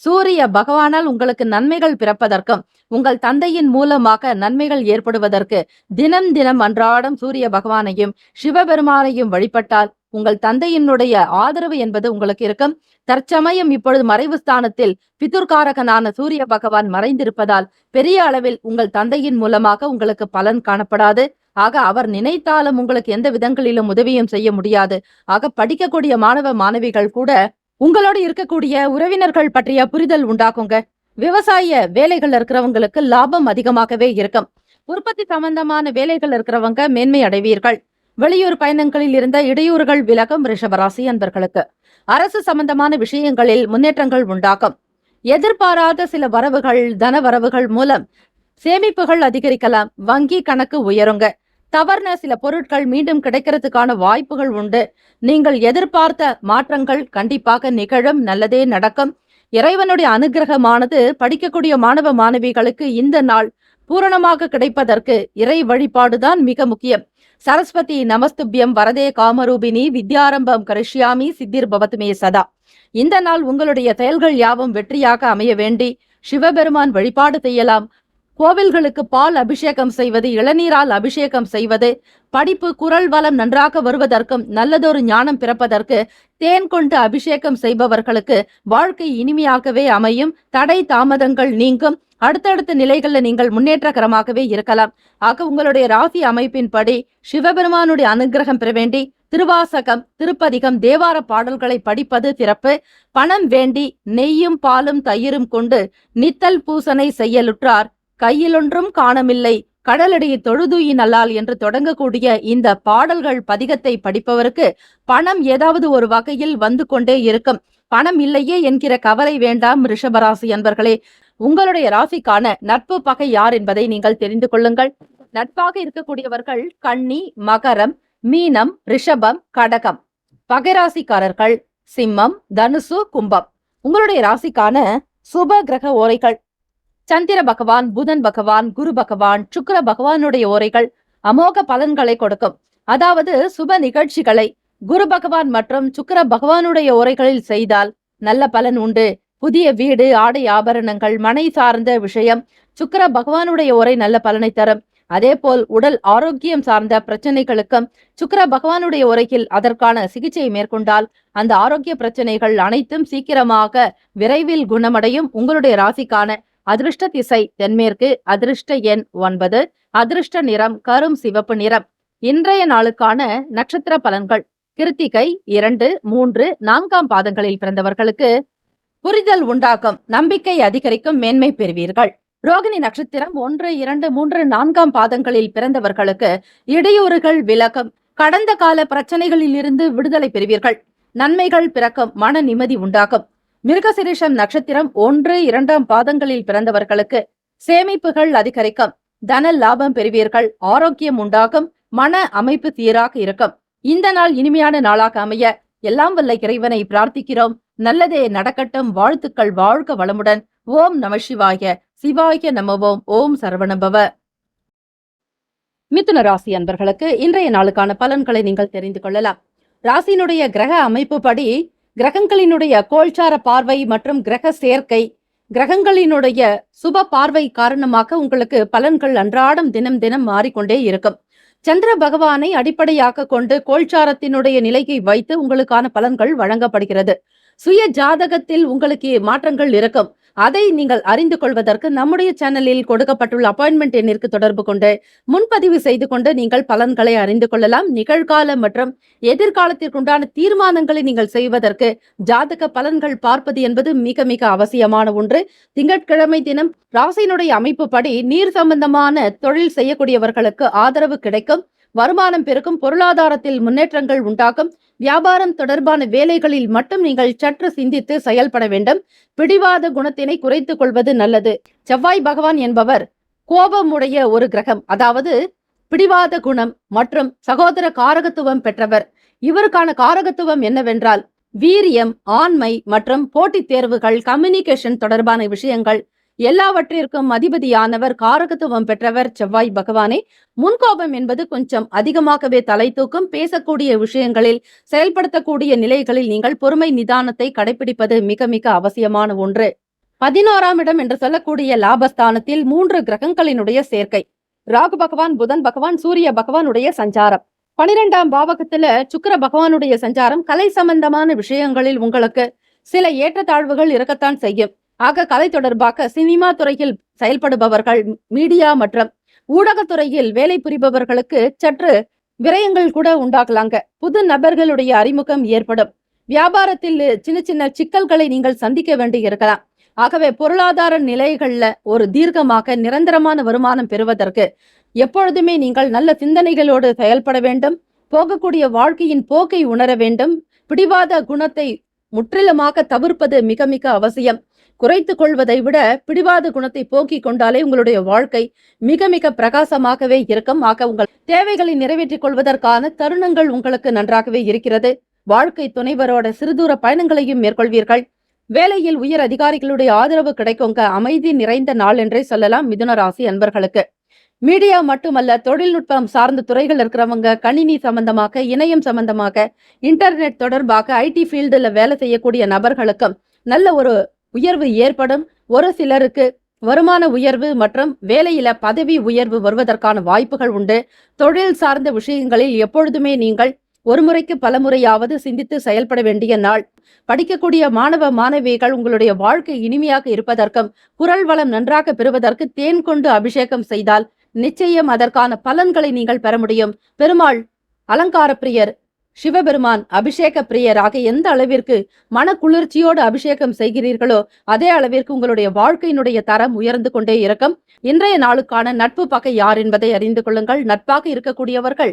Speaker 2: சூரிய பகவானால் உங்களுக்கு நன்மைகள் பிறப்பதற்கும் உங்கள் தந்தையின் மூலமாக நன்மைகள் ஏற்படுவதற்கு தினம் தினம் அன்றாடம் சூரிய பகவானையும் சிவபெருமானையும் வழிபட்டால் உங்கள் தந்தையினுடைய ஆதரவு என்பது உங்களுக்கு இருக்கும். தற்சமயம் இப்பொழுது மறைவு ஸ்தானத்தில் பிதுர்காரகனான சூரிய பகவான் மறைந்திருப்பதால் பெரிய அளவில் உங்கள் தந்தையின் மூலமாக உங்களுக்கு பலன் காணப்படாது. ஆக அவர் நினைத்தாலும் உங்களுக்கு எந்த விதங்களிலும் உதவியும் செய்ய முடியாது. ஆக படிக்கக்கூடிய மாணவ மாணவிகள் கூட உங்களோடு இருக்கக்கூடிய உறவினர்கள் பற்றிய புரிதல் உண்டாக்குங்க. விவசாய வேலைகள் இருக்கிறவங்களுக்கு லாபம் அதிகமாகவே இருக்கும். உற்பத்தி சம்பந்தமான வேலைகள் இருக்கிறவங்க மேன்மை அடைவீர்கள். வெளியூர் பயணங்களில் இருந்த இடையூறுகள் விலகும். ரிஷபராசி அன்பர்களுக்கு அரசு சம்பந்தமான விஷயங்களில் முன்னேற்றங்கள் உண்டாகும். எதிர்பாராத சில வரவுகள் தன வரவுகள் மூலம் சேமிப்புகள் அதிகரிக்கலாம். வங்கி கணக்கு உயருங்க. தவறுன சில பொருட்கள் மீண்டும் கிடைக்கிறதுக்கான வாய்ப்புகள் உண்டு. நீங்கள் எதிர்பார்த்த மாற்றங்கள் கண்டிப்பாக நிகழும். நல்லதே நடக்கும். இறைவனுடைய அனுகிரகமானது படிக்கக்கூடிய மாணவ மாணவிகளுக்கு இந்த நாள் பூரணமாக கிடைப்பதற்கு இறை வழிபாடுதான் மிக முக்கியம். சரஸ்வதி நமஸ்துபியம் வரதே காமரூபிணி வித்யாரம்பம் கரிஷ்யாமி சித்திர் பவத்மே சதா. இந்த நாள் உங்களுடைய செயல்கள் யாவும் வெற்றியாக அமைய வேண்டி சிவபெருமான் வழிபாடு செய்யலாம். கோவில்களுக்கு பால் அபிஷேகம் செய்வது, இளநீரால் அபிஷேகம் செய்வது, படிப்பு குரல் வளம் நன்றாக வருவதற்கும் நல்லதொரு ஞானம் பிறப்பதற்கு தேன் கொண்டு அபிஷேகம் செய்பவர்களுக்கு வாழ்க்கை இனிமையாகவே அமையும். தடை தாமதங்கள் நீங்கும். அடுத்தடுத்த நிலைகள்ல நீங்கள் முன்னேற்றகரமாகவே இருக்கலாம். ஆக உங்களுடைய ராசி அமைப்பின்படி சிவபெருமானுடைய அனுகிரகம் பெற வேண்டி திருவாசகம், திருப்பதிகம், தேவார பாடல்களை படிப்பது சிறப்பு. பணம் வேண்டி நெய்யும் பாலும் தயிரும் கொண்டு நித்தல் பூசனை செய்யலுற்றார் கையிலொன்றும் காணமில்லை கடலடியை தொழுதுயின் அல்லால் என்று தொடங்கக்கூடிய இந்த பாடல்கள் பதிகத்தை படிப்பவருக்கு பணம் ஏதாவது ஒரு வகையில் வந்து கொண்டே இருக்கும். பணம் இல்லையே என்கிற கவலை வேண்டாம். ரிஷபராசி அன்பர்களே, உங்களுடைய ராசிக்கான நட்பு பகை யார் என்பதை நீங்கள் தெரிந்து கொள்ளுங்கள். நட்பாக இருக்கக்கூடியவர்கள் கன்னி, மகரம், மீனம், ரிஷபம், கடகம். பகைராசிக்காரர்கள் சிம்மம், தனுசு, கும்பம். உங்களுடைய ராசிக்கான சுப கிரக ஓரைகள் சந்திர பகவான், புதன் பகவான், குரு பகவான், சுக்கிர பகவானுடைய ஓரைகள் அமோக பலன்களை கொடுக்கும். அதாவது சுப நிகழ்ச்சிகளை குரு பகவான் மற்றும் சுக்கிர பகவானுடைய ஓரைகளில் செய்தால் நல்ல பலன் உண்டு. புதிய வீடு, ஆடை ஆபரணங்கள், மனை சார்ந்த விஷயம் சுக்கிர பகவானுடைய ஓரை நல்ல பலனை தரும். அதே போல் உடல் ஆரோக்கியம் சார்ந்த பிரச்சனைகளுக்கும் சுக்கிர பகவானுடைய உரையில் அதற்கான சிகிச்சை மேற்கொண்டால் அந்த ஆரோக்கிய பிரச்சனைகள் அனைத்தும் சீக்கிரமாக விரைவில் குணமடையும். உங்களுடைய ராசிக்கான அதிர்ஷ்ட திசை தென்மேற்கு, அதிர்ஷ்ட எண் 9, அதிர்ஷ்ட நிறம் கரும் சிவப்பு நிறம். இன்றைய நாளுக்கான நட்சத்திர பலன்கள். கிருத்திகை 2, 3, 4ஆம் பாதங்களில் பிறந்தவர்களுக்கு புரிதல் உண்டாகும், நம்பிக்கை அதிகரிக்கும், மேன்மை பெறுவீர்கள். ரோகிணி நட்சத்திரம் 1, 2, 3, 4ஆம் பாதங்களில் பிறந்தவர்களுக்கு இடையூறுகள் விலகும். கடந்த கால பிரச்சனைகளில் இருந்து விடுதலை பெறுவீர்கள். நன்மைகள் பிறக்கும், மன நிம்மதி உண்டாகும். மிருகசிரிஷம் நட்சத்திரம் 1, 2ஆம் பாதங்களில் பிறந்தவர்களுக்கு சேமிப்புகள் அதிகரிக்கும், தன லாபம் பெறுவீர்கள், ஆரோக்கியம் உண்டாகும், மன அமைப்பு சீராக இருக்கும். இந்த நாள் இனிமையான நாளாக அமைய எல்லாம் வல்ல இறைவனை பிரார்த்திக்கிறோம். நல்லதே நடக்கட்டும். வாழ்த்துக்கள். வாழ்க வளமுடன். ஓம் நம சிவாய. சிவாய நமவோம். ஓம் சரவணபவ. மிதுன ராசி அன்பர்களுக்கு இன்றைய நாளுக்கான பலன்களை நீங்கள் தெரிந்து கொள்ளலாம். ராசியினுடைய கிரக அமைப்பு படி கிரகங்களினுடைய கோல்சார பார்வை மற்றும் கிரக சேர்க்கை, கிரகங்களினுடைய சுப பார்வை காரணமாக உங்களுக்கு பலன்கள் அன்றாடம் தினம் தினம் மாறிக்கொண்டே இருக்கும். சந்திர பகவானை அடிப்படையாக கொண்டு கோல்சாரத்தினுடைய நிலையை வைத்து உங்களுக்கான பலன்கள் வழங்கப்படுகிறது. சுய ஜாதகத்தில் உங்களுக்கு மாற்றங்கள் இருக்கும். அதை நீங்கள் அறிந்து கொள்வதற்கு நம்முடைய சேனலில் கொடுக்கப்பட்டுள்ள அப்பாயின்மெண்ட் எண்ணிற்கு தொடர்பு கொண்டு முன்பதிவு செய்து கொண்டு நீங்கள் பலன்களை அறிந்து கொள்ளலாம். நிகழ்கால மற்றும் எதிர்காலத்திற்குண்டான தீர்மானங்களை நீங்கள் செய்வதற்கு ஜாதக பலன்கள் பார்ப்பது என்பது மிக மிக அவசியமான ஒன்று. திங்கட்கிழமை தினம் ராசியினுடைய அமைப்பு படி நீர் சம்பந்தமான தொழில் செய்யக்கூடியவர்களுக்கு ஆதரவு கிடைக்கும், வருமானம் பெருக்கும், பொருளாதாரத்தில் முன்னேற்றங்கள் உண்டாகும். வியாபாரம் தொடர்பான வேலைகளில் மட்டும் நீங்கள் சற்று சிந்தித்து செயல்பட வேண்டும். பிடிவாத குணத்தினை குறைத்துக் கொள்வது நல்லது. செவ்வாய் பகவான் என்பவர் கோபமுடைய ஒரு கிரகம், அதாவது பிடிவாத குணம் மற்றும் சகோதர காரகத்துவம் பெற்றவர். இவருக்கான காரகத்துவம் என்னவென்றால் வீரியம், ஆண்மை மற்றும் போட்டித் தேர்வுகள், கம்யூனிகேஷன் தொடர்பான விஷயங்கள் எல்லாவற்றிற்கும் அதிபதியானவர், காரகத்துவம் பெற்றவர் செவ்வாய் பகவானே. முன்கோபம் என்பது கொஞ்சம் அதிகமாகவே தலை தூக்கும். பேசக்கூடிய விஷயங்களில், செயல்படுத்தக்கூடிய நிலைகளில் நீங்கள் பொறுமை நிதானத்தை கடைபிடிப்பது மிக மிக அவசியமான ஒன்று. 11ஆம் இடம் என்று சொல்லக்கூடிய லாபஸ்தானத்தில் 3 கிரகங்களினுடைய சேர்க்கை, ராகு பகவான், புதன் பகவான், சூரிய பகவானுடைய சஞ்சாரம், 12ஆம் பாவகத்துல சுக்கிர பகவானுடைய சஞ்சாரம் கலை சம்பந்தமான விஷயங்களில் உங்களுக்கு சில ஏற்றத்தாழ்வுகள் இருக்கத்தான் செய்யும். ஆக கலை தொடர்பாக சினிமா துறையில் செயல்படுபவர்கள், மீடியா மற்றும் ஊடகத்துறையில் வேலை புரிபவர்களுக்கு சற்று விரயங்கள் கூட உண்டாகலாங்க. புது நபர்களுடைய அறிமுகம் ஏற்படும். வியாபாரத்தில் சின்ன சின்ன சிக்கல்களை நீங்கள் சந்திக்க வேண்டி இருக்கலாம். ஆகவே பொருளாதார நிலைகள்ல ஒரு தீர்க்கமாக நிரந்தரமான வருமானம் பெறுவதற்கு எப்பொழுதுமே நீங்கள் நல்ல சிந்தனைகளோடு செயல்பட வேண்டும். போகக்கூடிய வாழ்க்கையின் போக்கை உணர வேண்டும். பிடிவாத குணத்தை முற்றிலுமாக தவிர்ப்பது மிக மிக அவசியம். குறைத்துக் கொள்வதை விட பிடிவாத குணத்தை போக்கிக் கொண்டாலே உங்களுடைய வாழ்க்கை மிக மிக பிரகாசமாகவே இருக்கும். ஆக உங்கள் தேவைகளை நிறைவேற்றிக் கொள்வதற்கான தருணங்கள் உங்களுக்கு நன்றாகவே இருக்கிறது. வாழ்க்கை துணைவரோட சிறுதூர பயணங்களையும் மேற்கொள்வீர்கள். வேலையில் உயர் அதிகாரிகளுடைய ஆதரவு கிடைக்குங்க. அமைதி நிறைந்த நாள் என்றே சொல்லலாம் மிதுன ராசி அன்பர்களுக்கு. மீடியா மட்டுமல்ல, தொழில்நுட்பம் சார்ந்த துறைகள் இருக்கிறவங்க, கணினி சம்பந்தமாக, இணையம் சம்பந்தமாக, இன்டர்நெட் தொடர்பாக, ஐடி ஃபீல்டுல வேலை செய்யக்கூடிய நபர்களுக்கும் நல்ல ஒரு உயர்வு ஏற்படும். ஒரு சிலருக்கு வருமான உயர்வு மற்றும் வேலையில பதவி உயர்வு வருவதற்கான வாய்ப்புகள் உண்டு. தொழில் சார்ந்த விஷயங்களில் எப்பொழுதுமே நீங்கள் ஒரு முறைக்கு பல முறையாவது சிந்தித்து செயல்பட வேண்டிய நாள். படிக்கக்கூடிய மாணவ மாணவிகள் உங்களுடைய வாழ்க்கை இனிமையாக இருப்பதற்கும் குரல் வளம் நன்றாக பெறுவதற்கு தேன் கொண்டு அபிஷேகம் செய்தால் நிச்சயம் அதற்கான பலன்களை நீங்கள் பெற முடியும். பெருமாள் அலங்கார பிரியர், சிவபெருமான் அபிஷேக பிரியராக எந்த அளவிற்கு மன குளிர்ச்சியோடு அபிஷேகம் செய்கிறீர்களோ அதே அளவிற்கு உங்களுடைய வாழ்க்கையினுடைய தரம் உயர்ந்து கொண்டே இருக்கும். இன்றைய நாளுக்கான நட்பு பகை யார் என்பதை அறிந்து கொள்ளுங்கள். நட்பாக இருக்கக்கூடியவர்கள்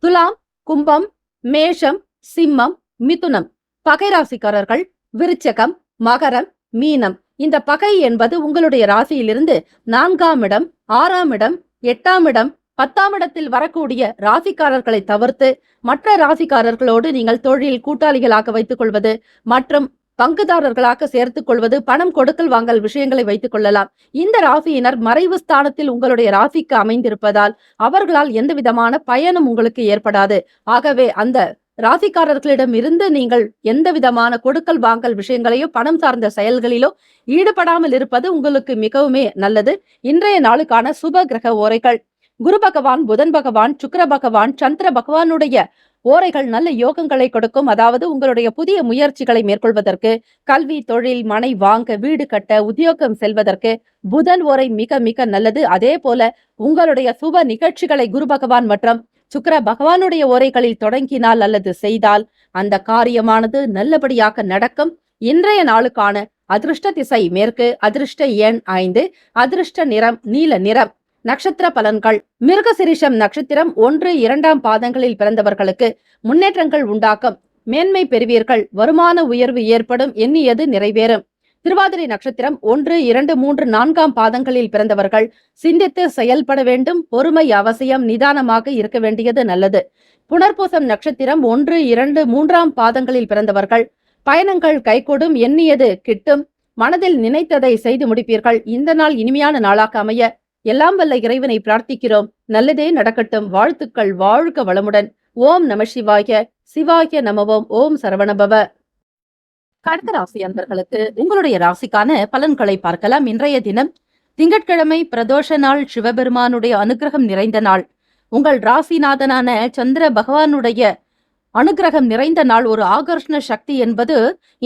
Speaker 2: துலாம், கும்பம், மேஷம், சிம்மம், மிதுனம். பகை ராசிக்காரர்கள் விருச்சகம், மகரம், மீனம். இந்த பகை என்பது உங்களுடைய ராசியிலிருந்து 4ஆம் இடம், 6ஆம் இடம், 8ஆம் இடம், 10ஆம் இடத்தில் வரக்கூடிய ராசிக்காரர்களை தவிர்த்து மற்ற ராசிக்காரர்களோடு நீங்கள் தொழில் கூட்டாளிகளாக வைத்துக் கொள்வது மற்றும் பங்குதாரர்களாக சேர்த்துக் கொள்வது, பணம் கொடுக்கல் வாங்கல் விஷயங்களை வைத்துக் கொள்ளலாம். இந்த ராசியினர் மறைவு ஸ்தானத்தில் உங்களுடைய ராசிக்கு அமைந்திருப்பதால் அவர்களால் எந்த விதமான பயனும் உங்களுக்கு ஏற்படாது. ஆகவே அந்த ராசிக்காரர்களிடம் இருந்து நீங்கள் எந்த விதமான கொடுக்கல் வாங்கல் விஷயங்களையோ பணம் சார்ந்த செயல்களிலோ ஈடுபடாமல் இருப்பது உங்களுக்கு மிகவுமே நல்லது. இன்றைய நாளுக்கான சுப கிரக ஓரைகள்: குரு பகவான், புதன் பகவான், சுக்கிர பகவான், சந்திர பகவானுடைய ஓரைகள் நல்ல யோகங்களை கொடுக்கும். அதாவது உங்களுடைய புதிய முயற்சிகளை மேற்கொள்வதற்கு, கல்வி, தொழில், மனை வாங்க, வீடு கட்ட, உத்தியோகம் செல்வதற்கு புதன் ஓரை மிக மிக நல்லது. அதே போல உங்களுடைய சுப நிகழ்ச்சிகளை குரு பகவான் மற்றும் சுக்கிர பகவானுடைய ஓரைகளில் தொடங்கினால் அல்லது செய்தால் அந்த காரியமானது நல்லபடியாக நடக்கும். இன்றைய நாளுக்கான அதிர்ஷ்ட திசை மேற்கு, அதிர்ஷ்ட எண் 5, அதிர்ஷ்ட நிறம் நீல நிறம். நட்சத்திர பலன்கள்: மிருகசிரிஷம் நட்சத்திரம் 1, 2ஆம் பாதங்களில் பிறந்தவர்களுக்கு முன்னேற்றங்கள் உண்டாக்கும், மேன்மை பெறுவீர்கள், வருமான உயர்வு ஏற்படும், எண்ணியது நிறைவேறும். திருவாதிரை நட்சத்திரம் 1, 2, 3, 4ஆம் பாதங்களில் பிறந்தவர்கள் சிந்தித்து செயல்பட வேண்டும். பொறுமை அவசியம், நிதானமாக இருக்க வேண்டியது நல்லது. புனர்பூசம் நட்சத்திரம் 1, 2, 3ஆம் பாதங்களில் பிறந்தவர்கள் பயணங்கள் கைகூடும், எண்ணியது கிட்டும், மனதில் நினைத்ததை செய்து முடிப்பீர்கள். இந்த நாள் இனிமையான நாளாக அமைய எல்லாம் வல்ல இறைவனை பிரார்த்திக்கிறோம். நல்லதே நடக்கட்டும். வாழ்த்துக்கள். வாழ்க வளமுடன். ஓம் நம சிவாய. சிவாய நமவோம். ஓம் சரவணபவ. கடக ராசி அன்பர்களுக்கு உங்களுடைய ராசிக்கான பலன்களை பார்க்கலாம். இன்றைய தினம் திங்கட்கிழமை பிரதோஷ நாள், சிவபெருமானுடைய அனுகிரகம் நிறைந்த நாள். உங்கள் ராசிநாதனான சந்திர பகவானுடைய அனுகிரகம் நிறைந்த நாள். ஒரு ஆகர்ஷண சக்தி என்பது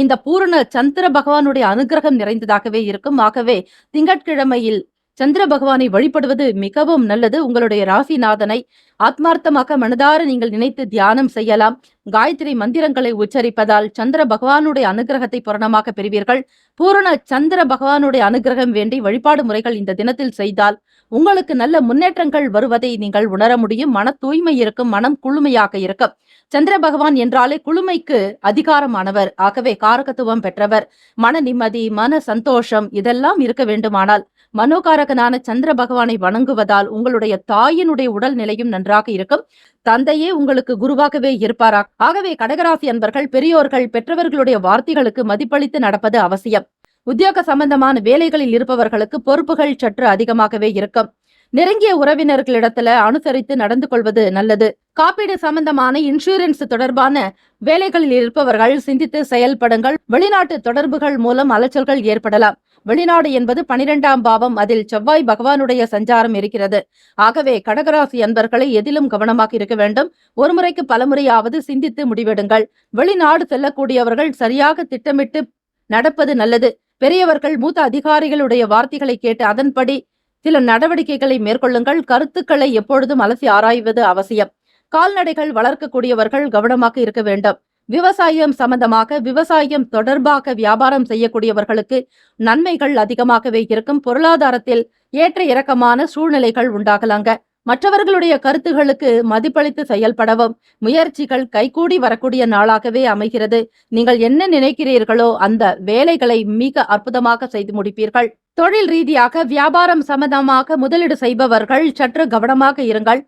Speaker 2: இந்த பூரண சந்திர பகவானுடைய அனுகிரகம் நிறைந்ததாகவே இருக்கும். ஆகவே திங்கட்கிழமையில் சந்திர பகவானை வழிபடுவது மிகவும் நல்லது. உங்களுடைய ராசிநாதனை ஆத்மார்த்தமாக மனதார நீங்கள் நினைத்து தியானம் செய்யலாம். காயத்ரி மந்திரங்களை உச்சரிப்பதால் சந்திர பகவானுடைய அனுகிரகத்தை பூரணமாக பெறுவீர்கள். பூரண சந்திர பகவானுடைய அனுகிரகம் வேண்டி வழிபாடு முறைகள் இந்த தினத்தில் செய்தால் உங்களுக்கு நல்ல முன்னேற்றங்கள் வருவதை நீங்கள் உணர முடியும். மன தூய்மை இருக்கும், மனம் குளுமையாக இருக்கும். சந்திர பகவான் என்றாலே குளுமைக்கு அதிகாரமானவர். ஆகவே காரகத்துவம் பெற்றவர். மன நிம்மதி, மன சந்தோஷம் இதெல்லாம் இருக்க வேண்டுமானால் மனோகாரகனான சந்திர பகவானை வணங்குவதால் உங்களுடைய தாயினுடைய உடல் நிலையும் நன்றாக இருக்கும். தந்தையே உங்களுக்கு குருவாகவே இருப்பாரா. ஆகவே கடகராசி அன்பர்கள், பெரியோர்கள், பெற்றவர்களுடைய வார்த்தைகளுக்கு மதிப்பளித்து நடப்பது அவசியம். உத்தியோக சம்பந்தமான வேலைகளில் இருப்பவர்களுக்கு பொறுப்புகள் சற்று அதிகமாகவே இருக்கும். நெருங்கிய உறவினர்களிடத்துல அனுசரித்து நடந்து கொள்வது நல்லது. காப்பீடு சம்பந்தமான இன்சூரன்ஸ் தொடர்பான வேலைகளில் இருப்பவர்கள் சிந்தித்து செயல்படுங்கள். வெளிநாட்டு தொடர்புகள் மூலம் அலைச்சல்கள் ஏற்படலாம். வெளிநாடு என்பது 12ஆம் பாவம். அதில் செவ்வாய் பகவானுடைய சஞ்சாரம் இருக்கிறது. ஆகவே கடகராசி அன்பர்களை எதிலும் கவனமாக இருக்க வேண்டும். ஒரு முறைக்கு பலமுறையாவது சிந்தித்து முடிவெடுங்கள். வெளிநாடு செல்லக்கூடியவர்கள் சரியாக திட்டமிட்டு நடப்பது நல்லது. பெரியவர்கள், மூத்த அதிகாரிகளுடைய வார்த்தைகளை கேட்டு அதன்படி சில நடவடிக்கைகளை மேற்கொள்ளுங்கள். கருத்துக்களை எப்பொழுதும் அலசி ஆராய்வது அவசியம். கால்நடைகள் வளர்க்கக்கூடியவர்கள் கவனமாக இருக்க வேண்டும். விவசாயம் சம்பந்தமாக, விவசாயம் தொடர்பாக வியாபாரம் செய்யக்கூடியவர்களுக்கு நன்மைகள் அதிகமாகவே இருக்கும். பொருளாதாரத்தில் ஏற்ற இறக்கமான சூழ்நிலைகள் உண்டாகலாங்க. மற்றவர்களுடைய கருத்துகளுக்கு மதிப்பளித்து செயல்படவும் முயற்சிகள் கைகூடி வரக்கூடிய நாளாகவே அமைகிறது. நீங்கள் என்ன நினைக்கிறீர்களோ அந்த வேலைகளை மிக அற்புதமாக செய்து முடிப்பீர்கள். தொழில் ரீதியாக, வியாபாரம் சம்பந்தமாக முதலீடு செய்பவர்கள் சற்று கவனமாக இருங்கள்.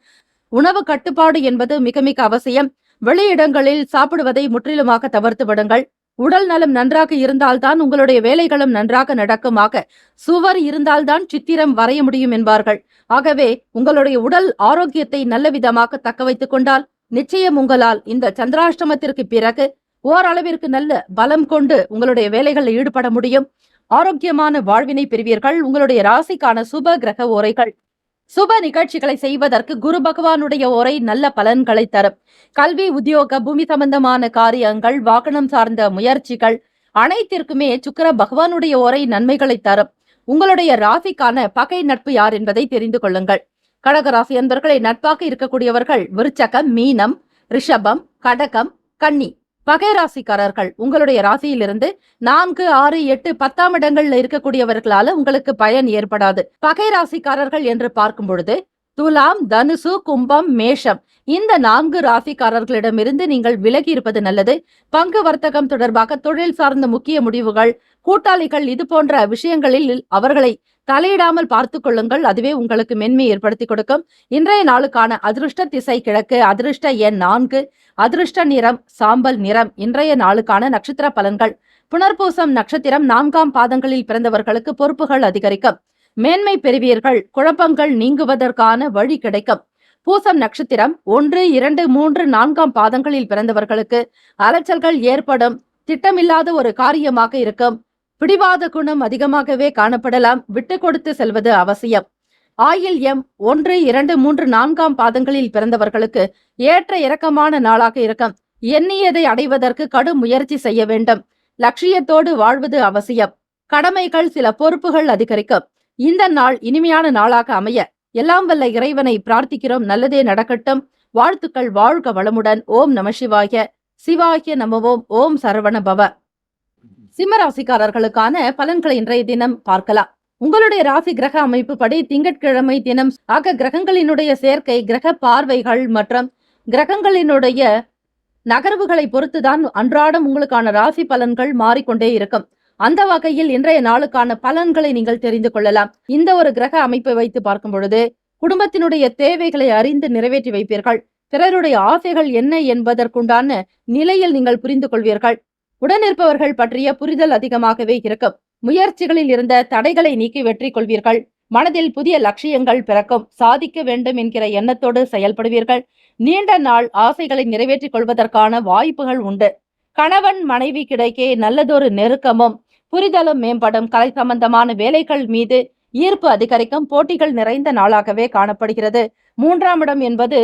Speaker 2: உணவு கட்டுப்பாடு என்பது மிக மிக அவசியம். வெளியிடங்களில் சாப்பிடுவதை முற்றிலுமாக தவிர்த்து விடுங்கள். உடல் நலம் நன்றாக இருந்தால்தான் உங்களுடைய வேலைகளும் நன்றாக நடக்குமாக. சுவர் இருந்தால்தான் சித்திரம் வரைய முடியும் என்பார்கள். ஆகவே உங்களுடைய உடல் ஆரோக்கியத்தை நல்ல விதமாக தக்க வைத்துக் கொண்டால் நிச்சயம் உங்களால் இந்த சந்திராஷ்டமத்திற்கு பிறகு ஓரளவிற்கு நல்ல பலம் கொண்டு உங்களுடைய வேலைகளில் ஈடுபட முடியும். ஆரோக்கியமான வாழ்வினை பெறுவீர்கள். உங்களுடைய ராசிக்கான சுப கிரக ஓரைகள். சுப நிகழ்ச்சிகளை செய்வதற்கு குரு பகவானுடைய ஓரை நல்ல பலன்களை தரும். கல்வி, உத்தியோக, பூமி சம்பந்தமான காரியங்கள், வாகனம் சார்ந்த முயற்சிகள் அனைத்திற்குமே சுக்கிர பகவானுடைய ஓரை நன்மைகளை தரும். உங்களுடைய ராசிக்கான பகை நட்பு யார் என்பதை தெரிந்து கொள்ளுங்கள். கடகராசி அன்பர்களை நட்பாக இருக்கக்கூடியவர்கள் விருச்சகம், மீனம், ரிஷபம், கடகம், கன்னி. பகை ராசிக்காரர்கள் உங்களுடைய ராசியிலிருந்து 4, 6, 8, 10ஆம் இடங்கள்ல இருக்கக்கூடியவர்களால உங்களுக்கு பயன் ஏற்படாது. பகை ராசிக்காரர்கள் என்று பார்க்கும் பொழுது துலாம், தனுசு, கும்பம், மேஷம் இந்த 4 ராசிக்காரர்களிடமிருந்து நீங்கள் விலகி இருப்பது நல்லது. பங்கு வர்த்தகம் தொடர்பாக, தொழில் சார்ந்த முக்கிய முடிவுகள், கூட்டாளிகள் இது போன்ற விஷயங்களில் அவர்களை தலையிடாமல் பார்த்து கொள்ளுங்கள். அதுவே உங்களுக்கு மென்மை ஏற்படுத்தி கொடுக்கும். இன்றைய நாளுக்கான அதிருஷ்ட திசை கிழக்கு, அதிருஷ்ட எண் 4, அதிருஷ்ட நிறம் சாம்பல் நிறம். இன்றைய நாளுக்கான நட்சத்திர பலன்கள். புனர்பூசம் நட்சத்திரம் 4ஆம் பாதங்களில் பிறந்தவர்களுக்கு பொறுப்புகள் அதிகரிக்கும். மேன்மை பெறுவீர்கள். குழப்பங்கள் நீங்குவதற்கான வழி கிடைக்கும். பூசம் நட்சத்திரம் 1, 2, 3, 4ஆம் பாதங்களில் பிறந்தவர்களுக்கு அலைச்சல்கள் ஏற்படும். திட்டமில்லாத ஒரு காரியமாக இருக்கும். பிடிவாத குணம் அதிகமாகவே காணப்படலாம். விட்டு கொடுத்து செல்வது அவசியம். ஆயில் எம் 1, 2, 3, 4ஆம் பாதங்களில் பிறந்தவர்களுக்கு ஏற்ற இறக்கமான நாளாக இருக்கும். எண்ணியதை அடைவதற்கு கடும் முயற்சி செய்ய வேண்டும். லட்சியத்தோடு வாழ்வது அவசியம். கடமைகள், சில பொறுப்புகள் அதிகரிக்கும். இந்த நாள் இனிமையான நாளாக அமைய எல்லாம் வல்ல இறைவனை பிரார்த்திக்கிறோம். நல்லதே நடக்கட்டும். வாழ்த்துக்கள். வாழ்க வளமுடன். ஓம் நம சிவாய. சிவாய நமவோம். ஓம் சரவண பவ. சிம்மராசிக்காரர்களுக்கான பலன்களை இன்றைய தினம் பார்க்கலாம். உங்களுடைய ராசி கிரக அமைப்பு படி திங்கட்கிழமை தினம் ஆக கிரகங்களினுடைய சேர்க்கை, கிரக பார்வைகள் மற்றும் கிரகங்களினுடைய நகர்வுகளை பொறுத்துதான் அன்றாடம் உங்களுக்கான ராசி பலன்கள் மாறிக்கொண்டே இருக்கும். அந்த வகையில் இன்றைய நாளுக்கான பலன்களை நீங்கள் தெரிந்து கொள்ளலாம். இந்த ஒரு கிரக அமைப்பை வைத்து பார்க்கும் பொழுது குடும்பத்தினுடைய தேவைகளை அறிந்து நிறைவேற்றி வைப்பீர்கள். பிறருடைய ஆசைகள் என்ன என்பதற்குண்டான நிலையில் நீங்கள் புரிந்து கொள்வீர்கள். உடனிருப்பவர்கள் பற்றிய புரிதல் அதிகமாகவே இருக்கும். முயற்சிகளில் இருந்த தடைகளை நீக்கி வெற்றி கொள்வீர்கள். மனதில் புதிய லட்சியங்கள் பிறக்கும். சாதிக்க வேண்டும் என்கிற எண்ணத்தோடு செயல்படுவீர்கள். நீண்ட நாள் ஆசைகளை நிறைவேற்றிக் கொள்வதற்கான வாய்ப்புகள் உண்டு. கணவன் மனைவி கிடைக்கே நல்லதொரு நெருக்கமும் புரிதலும் மேம்படும். கலை சம்பந்தமான வேலைகள் மீது ஈர்ப்பு அதிகரிக்கும். போட்டிகள் நிறைந்த நாளாகவே காணப்படுகிறது. 3ஆம் இடம் என்பது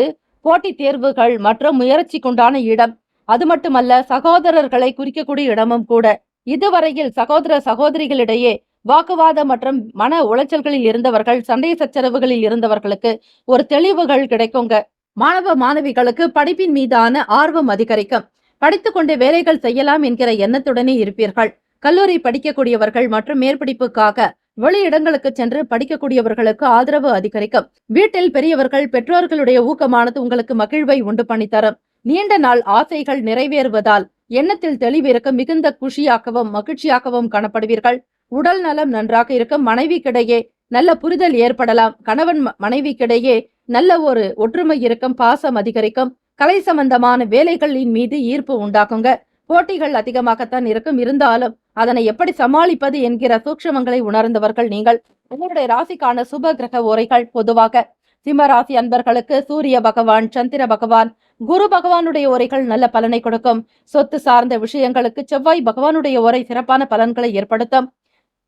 Speaker 2: போட்டித் தேர்வுகள் மற்றும் முயற்சிக்குண்டான இடம். அது மட்டுமல்ல, சகோதரர்களை குறிக்கக்கூடிய இடமும் கூட. இதுவரையில் சகோதர சகோதரிகளிடையே வாக்குவாதம் மற்றும் மன உளைச்சல்களில் இருந்தவர்கள், சண்டை சச்சரவுகளில் இருந்தவர்களுக்கு ஒரு தெளிவுகள் கிடைக்குங்க. மாணவ மாணவிகளுக்கு படிப்பின் மீதான ஆர்வம் அதிகரிக்கும். படித்துக் கொண்டே வேலைகள் செய்யலாம் என்கிற எண்ணத்துடனே இருப்பீர்கள். கல்லூரி படிக்கக்கூடியவர்கள் மற்றும் மேற்படிப்புக்காக வெளியிடங்களுக்கு சென்று படிக்கக்கூடியவர்களுக்கு ஆதரவு அதிகரிக்கும். வீட்டில் பெரியவர்கள் பெற்றோர்களுடைய ஊக்கமானது உங்களுக்கு மகிழ்வை உண்டு பண்ணித்தரும். நீண்ட நாள் ஆசைகள் நிறைவேறுவதால் எண்ணத்தில் தெளிவிருக்கும். மிகுந்த குஷியாகவும் மகிழ்ச்சியாகவும் காணப்படுவீர்கள். உடல் நலம் நன்றாக இருக்கும். மனைவிக்கிடையே நல்ல புரிதல் ஏற்படலாம். கணவன் மனைவிக்கிடையே நல்ல ஒரு ஒற்றுமை இருக்கும். பாசம் அதிகரிக்கும். கலை சம்பந்தமான வேலைகளின் மீது ஈர்ப்பு உண்டாக்குங்க. போட்டிகள் அதிகமாகத்தான் இருக்கும். இருந்தாலும் அதனை எப்படி சமாளிப்பது என்கிற சூக்ஷமங்களை உணர்ந்தவர்கள் நீங்கள். உங்களுடைய ராசிக்கான சுப கிரக உரைகள் பொதுவாக சிம்ம ராசி அன்பர்களுக்கு சூரிய பகவான், சந்திர பகவான், குரு பகவானுடைய உரைகள் நல்ல பலனை கொடுக்கும். சொத்து சார்ந்த விஷயங்களுக்கு செவ்வாய் பகவானுடைய உரை சிறப்பான பலன்களை ஏற்படுத்தும்.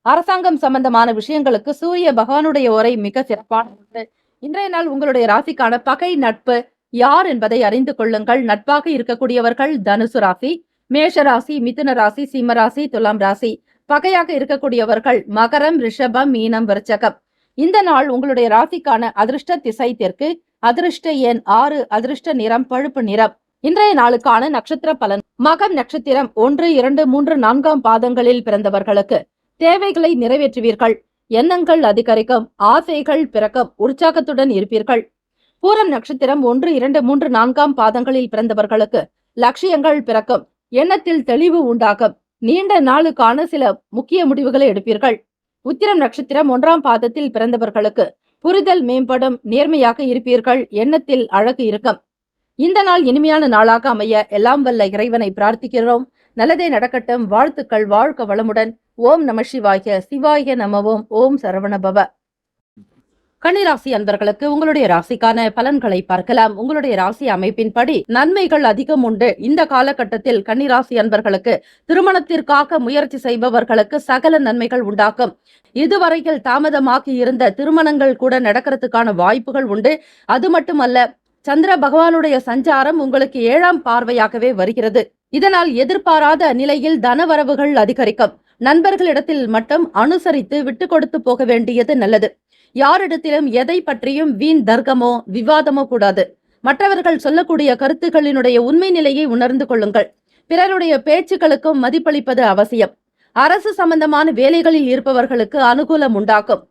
Speaker 2: அரசாங்கம் சம்பந்தமான விஷயங்களுக்கு சூரிய பகவானுடைய உரை மிக சிறப்பானது. இன்றைய நாள் உங்களுடைய ராசிக்கான பகை நட்பு யார் என்பதை அறிந்து கொள்ளுங்கள். நட்பாக இருக்கக்கூடியவர்கள் தனுசு ராசி, மேஷ ராசி, மிதுன ராசி, சிம்ம ராசி, துலாம் ராசி. பகையாக இருக்கக்கூடியவர்கள் மகரம், ரிஷபம், மீனம், விருச்சகம். இந்த நாள் உங்களுடைய ராசிக்கான அதிர்ஷ்ட திசை தெற்கு, அதிர்ஷ்ட எண் 6, அதிர்ஷ்ட நிறம் பழுப்பு நிறம். இன்றைய நாளுக்கான நட்சத்திர பலன். மகம் நட்சத்திரம் 1, 2, 3, 4ஆம் பாதங்களில் பிறந்தவர்களுக்கு தேவைகளை நிறைவேற்றுவீர்கள். எண்ணங்கள் அதிகரிக்கும். ஆசைகள் பிறக்கும். உற்சாகத்துடன் இருப்பீர்கள். பூரம் நட்சத்திரம் 1, 2, 3, 4ஆம் பாதங்களில் பிறந்தவர்களுக்கு லட்சியங்கள் பிறக்கும். எண்ணத்தில் தெளிவு உண்டாகும். நீண்ட நாளுக்கான சில முக்கிய முடிவுகளை எடுப்பீர்கள். உத்திரம் நட்சத்திரம் 1ஆம் பாதத்தில் பிறந்தவர்களுக்கு புரிதல் மேம்படும். நேர்மையாக இருப்பீர்கள். எண்ணத்தில் அழகு இருக்கும். இந்த நாள் இனிமையான நாளாக அமைய எல்லாம் வல்ல இறைவனை பிரார்த்திக்கிறோம். நல்லதே நடக்கட்டும். வாழ்த்துக்கள். வாழ்க வளமுடன். ஓம் நம சிவாய. சிவாய நமவோம். ஓம் சரவணபவ. கன்னிராசி அன்பர்களுக்கு உங்களுடைய ராசிக்கான பலன்களை பார்க்கலாம். உங்களுடைய ராசி அமைப்பின்படி நன்மைகள் அதிகம் உண்டு. இந்த காலகட்டத்தில் கன்னிராசி அன்பர்களுக்கு திருமணத்திற்காக முயற்சி செய்பவர்களுக்கு சகல நன்மைகள் உண்டாகும். இதுவரையில் தாமதமாகி இருந்த திருமணங்கள் கூட நடக்கிறதுக்கான வாய்ப்புகள் உண்டு. அது மட்டுமல்ல, சந்திர பகவானுடைய சஞ்சாரம் உங்களுக்கு 7ஆம் பார்வையாகவே வருகிறது. இதனால் எதிர்பாராத நிலையில் தனவரவுகள் அதிகரிக்கும். நண்பர்களிடத்தில் மட்டும் அனுசரித்து விட்டு கொடுத்து போக வேண்டியது நல்லது. யாரிடத்திலும் எதை பற்றியும் வீண் தர்க்கமோ விவாதமோ கூடாது. மற்றவர்கள் சொல்லக்கூடிய கருத்துக்களினுடைய உண்மை நிலையை உணர்ந்து கொள்ளுங்கள். பிறருடைய பேச்சுக்களுக்கும் மதிப்பளிப்பது அவசியம். அரசு சம்பந்தமான வேலைகளில் இருப்பவர்களுக்கு அனுகூலம் உண்டாக்கும்.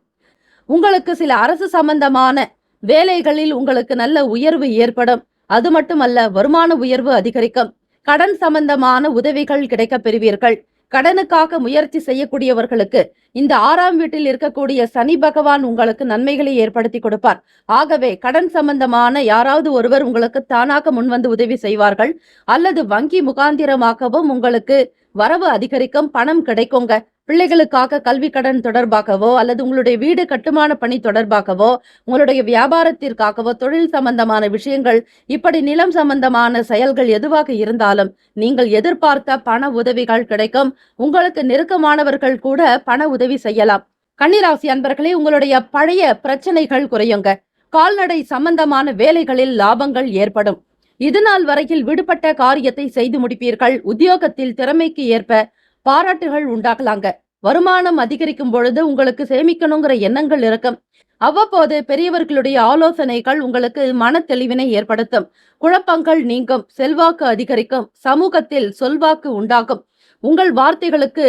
Speaker 2: உங்களுக்கு சில அரசு சம்பந்தமான வேலைகளில் உங்களுக்கு நல்ல உயர்வு ஏற்படும். அது மட்டுமல்ல, வருமான உயர்வு அதிகரிக்கும். கடன் சம்பந்தமான உதவிகள் கிடைக்க பெறுவீர்கள். கடனுக்காக முயற்சி செய்யக்கூடியவர்களுக்கு இந்த 6ஆம் வீட்டில் இருக்கக்கூடிய சனி பகவான் உங்களுக்கு நன்மைகளை ஏற்படுத்தி கொடுப்பார். ஆகவே கடன் சம்பந்தமான யாராவது ஒருவர் உங்களுக்கு தானாக முன்வந்து உதவி செய்வார்கள். அல்லது வங்கி முகாந்திரமாகவும் உங்களுக்கு வரவு அதிகரிக்கும். பணம் கிடைக்குங்க. பிள்ளைகளுக்காக கல்வி கடன் தொடர்பாகவோ அல்லது உங்களுடைய வீடு கட்டுமான பணி தொடர்பாகவோ உங்களுடைய வியாபாரத்திற்காகவோ தொழில் சம்பந்தமான விஷயங்கள், இப்படி நிலம் சம்பந்தமான செயல்கள் எதுவாக இருந்தாலும் நீங்கள் எதிர்பார்த்த பண உதவிகள் கிடைக்கும். உங்களுக்கு நெருக்கமானவர்கள் கூட பண உதவி செய்யலாம். கன்னிராசி அன்பர்களே, உங்களுடைய பழைய பிரச்சனைகள் குறையுங்க. கால்நடை சம்பந்தமான வேலைகளில் லாபங்கள் ஏற்படும். இதுநாள் வரையில் விடுபட்ட காரியத்தை செய்து முடிப்பீர்கள். உத்தியோகத்தில் திறமைக்கு ஏற்ப பாராட்டுகள் உண்டாகலாங்க. வருமானம் அதிகரிக்கும் பொழுது உங்களுக்கு சேமிக்கணுங்கிற எண்ணங்கள் இருக்கும். அவ்வப்போது பெரியவர்களுடைய ஆலோசனைகள் உங்களுக்கு மன தெளிவினை ஏற்படுத்தும். குழப்பங்கள் நீங்கும். செல்வாக்கு அதிகரிக்கும். சமூகத்தில் சொல்வாக்கு உண்டாகும். உங்கள் வார்த்தைகளுக்கு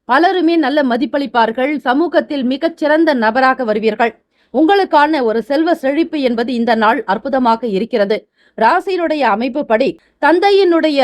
Speaker 2: பலருமே நல்ல மதிப்பளிப்பார்கள். சமூகத்தில் மிகச்சிறந்த நபராக வருவீர்கள். உங்களுக்கான ஒரு செல்வ செழிப்பு என்பது இந்த நாள் அற்புதமாக இருக்கிறது. ராசியினுடைய அமைப்பு படி தந்தையினுடைய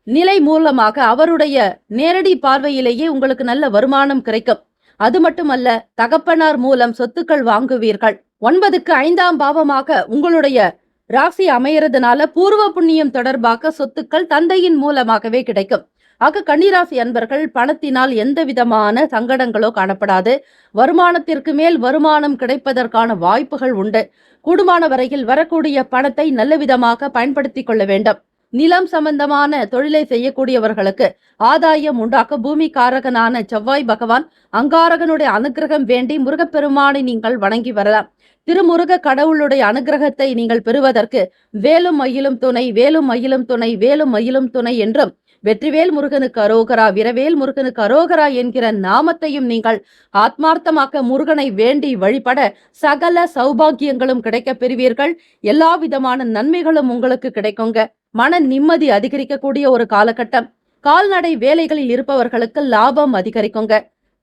Speaker 2: நிலை மூலமாக அவருடைய நேரடி பார்வையிலேயே உங்களுக்கு நல்ல வருமானம் கிடைக்கும். அது மட்டுமல்ல, தகப்பனார் மூலம் சொத்துக்கள் வாங்குவீர்கள். 9க்கு 5ஆம் பாவமாக உங்களுடைய ராசி அமையறதுனால பூர்வ புண்ணியம் தொடர்பாக சொத்துக்கள் தந்தையின் மூலமாகவே கிடைக்கும். ஆக கன்னிராசி அன்பர்கள் பணத்தினால் எந்த விதமான சங்கடங்களோ காணப்படாது. வருமானத்திற்கு மேல் வருமானம் கிடைப்பதற்கான வாய்ப்புகள் உண்டு. கூடுமான வரையில் வரக்கூடிய பணத்தை நல்ல விதமாக பயன்படுத்திக் கொள்ள வேண்டும். நிலம் சம்பந்தமான தொழிலை செய்யக்கூடியவர்களுக்கு ஆதாயம் உண்டாக்க பூமி காரகனான செவ்வாய் பகவான் அங்காரகனுடைய அனுகிரகம் வேண்டி முருகப்பெருமானை நீங்கள் வணங்கி வரலாம். திருமுருக கடவுளுடைய அனுகிரகத்தை நீங்கள் பெறுவதற்கு வேலும் மயிலும் துணை, வேலும் மயிலும் துணை, வேலும் மயிலும் துணை என்றும் வெற்றிவேல் முருகனுக்கு அரோகரா, விரவேல் முருகனுக்கு அரோகரா என்கிற நாமத்தையும் நீங்கள் ஆத்மார்த்தமாக்க முருகனை வேண்டி வழிபட சகல சௌபாகியங்களும் கிடைக்க பெறுவீர்கள். எல்லா விதமான நன்மைகளும் உங்களுக்கு கிடைக்குங்க. மன நிம்மதி அதிகரிக்கக்கூடிய ஒரு காலகட்டம். கால்நடை வேலைகளில் இருப்பவர்களுக்கு லாபம் அதிகரிக்குங்க.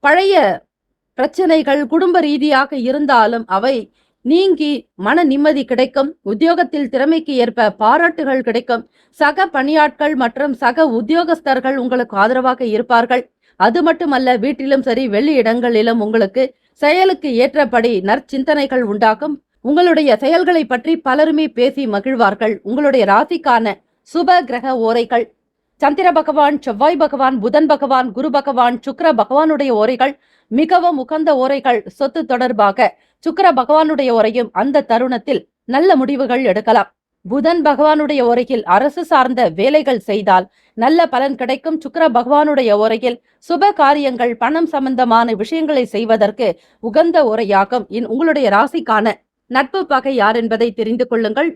Speaker 2: பழைய பிரச்சனைகள் குடும்ப ரீதியாக இருந்தாலும் அவை நீங்கி மன நிம்மதி கிடைக்கும். உத்தியோகத்தில் திறமைக்கு ஏற்ப பாராட்டுகள் கிடைக்கும். சக பணியாட்கள் மற்றும் சக உத்தியோகஸ்தர்கள் உங்களுக்கு ஆதரவாக இருப்பார்கள். அது மட்டுமல்ல, வீட்டிலும் சரி வெளி இடங்களிலும் உங்களுக்கு செயலுக்கு ஏற்றபடி நற்சிந்தனைகள் உண்டாகும். உங்களுடைய செயல்களை பற்றி பலருமே பேசி மகிழ்வார்கள். உங்களுடைய ராசிக்கான சுப கிரக ஓரைகள்: சந்திர பகவான், செவ்வாய் பகவான், புதன் பகவான், குரு பகவான், சுக்கிர பகவானுடைய ஓரைகள் மிகவும் உகந்த ஓரைகள். சொத்து தொடர்பாக சுக்கிர பகவானுடைய ஓரையும் அந்த தருணத்தில் நல்ல முடிவுகள் எடுக்கலாம். புதன் பகவானுடைய ஓரையில் அரசு சார்ந்த வேலைகள் செய்தால் நல்ல பலன் கிடைக்கும். சுக்கிர பகவானுடைய ஓரையில் சுப காரியங்கள், பணம் சம்பந்தமான விஷயங்களை செய்வதற்கு உகந்த ஓரையாகும். உங்களுடைய ராசிக்கான நட்பு பகை யார் என்பதை தெரிந்து கொள்ளுங்கள்.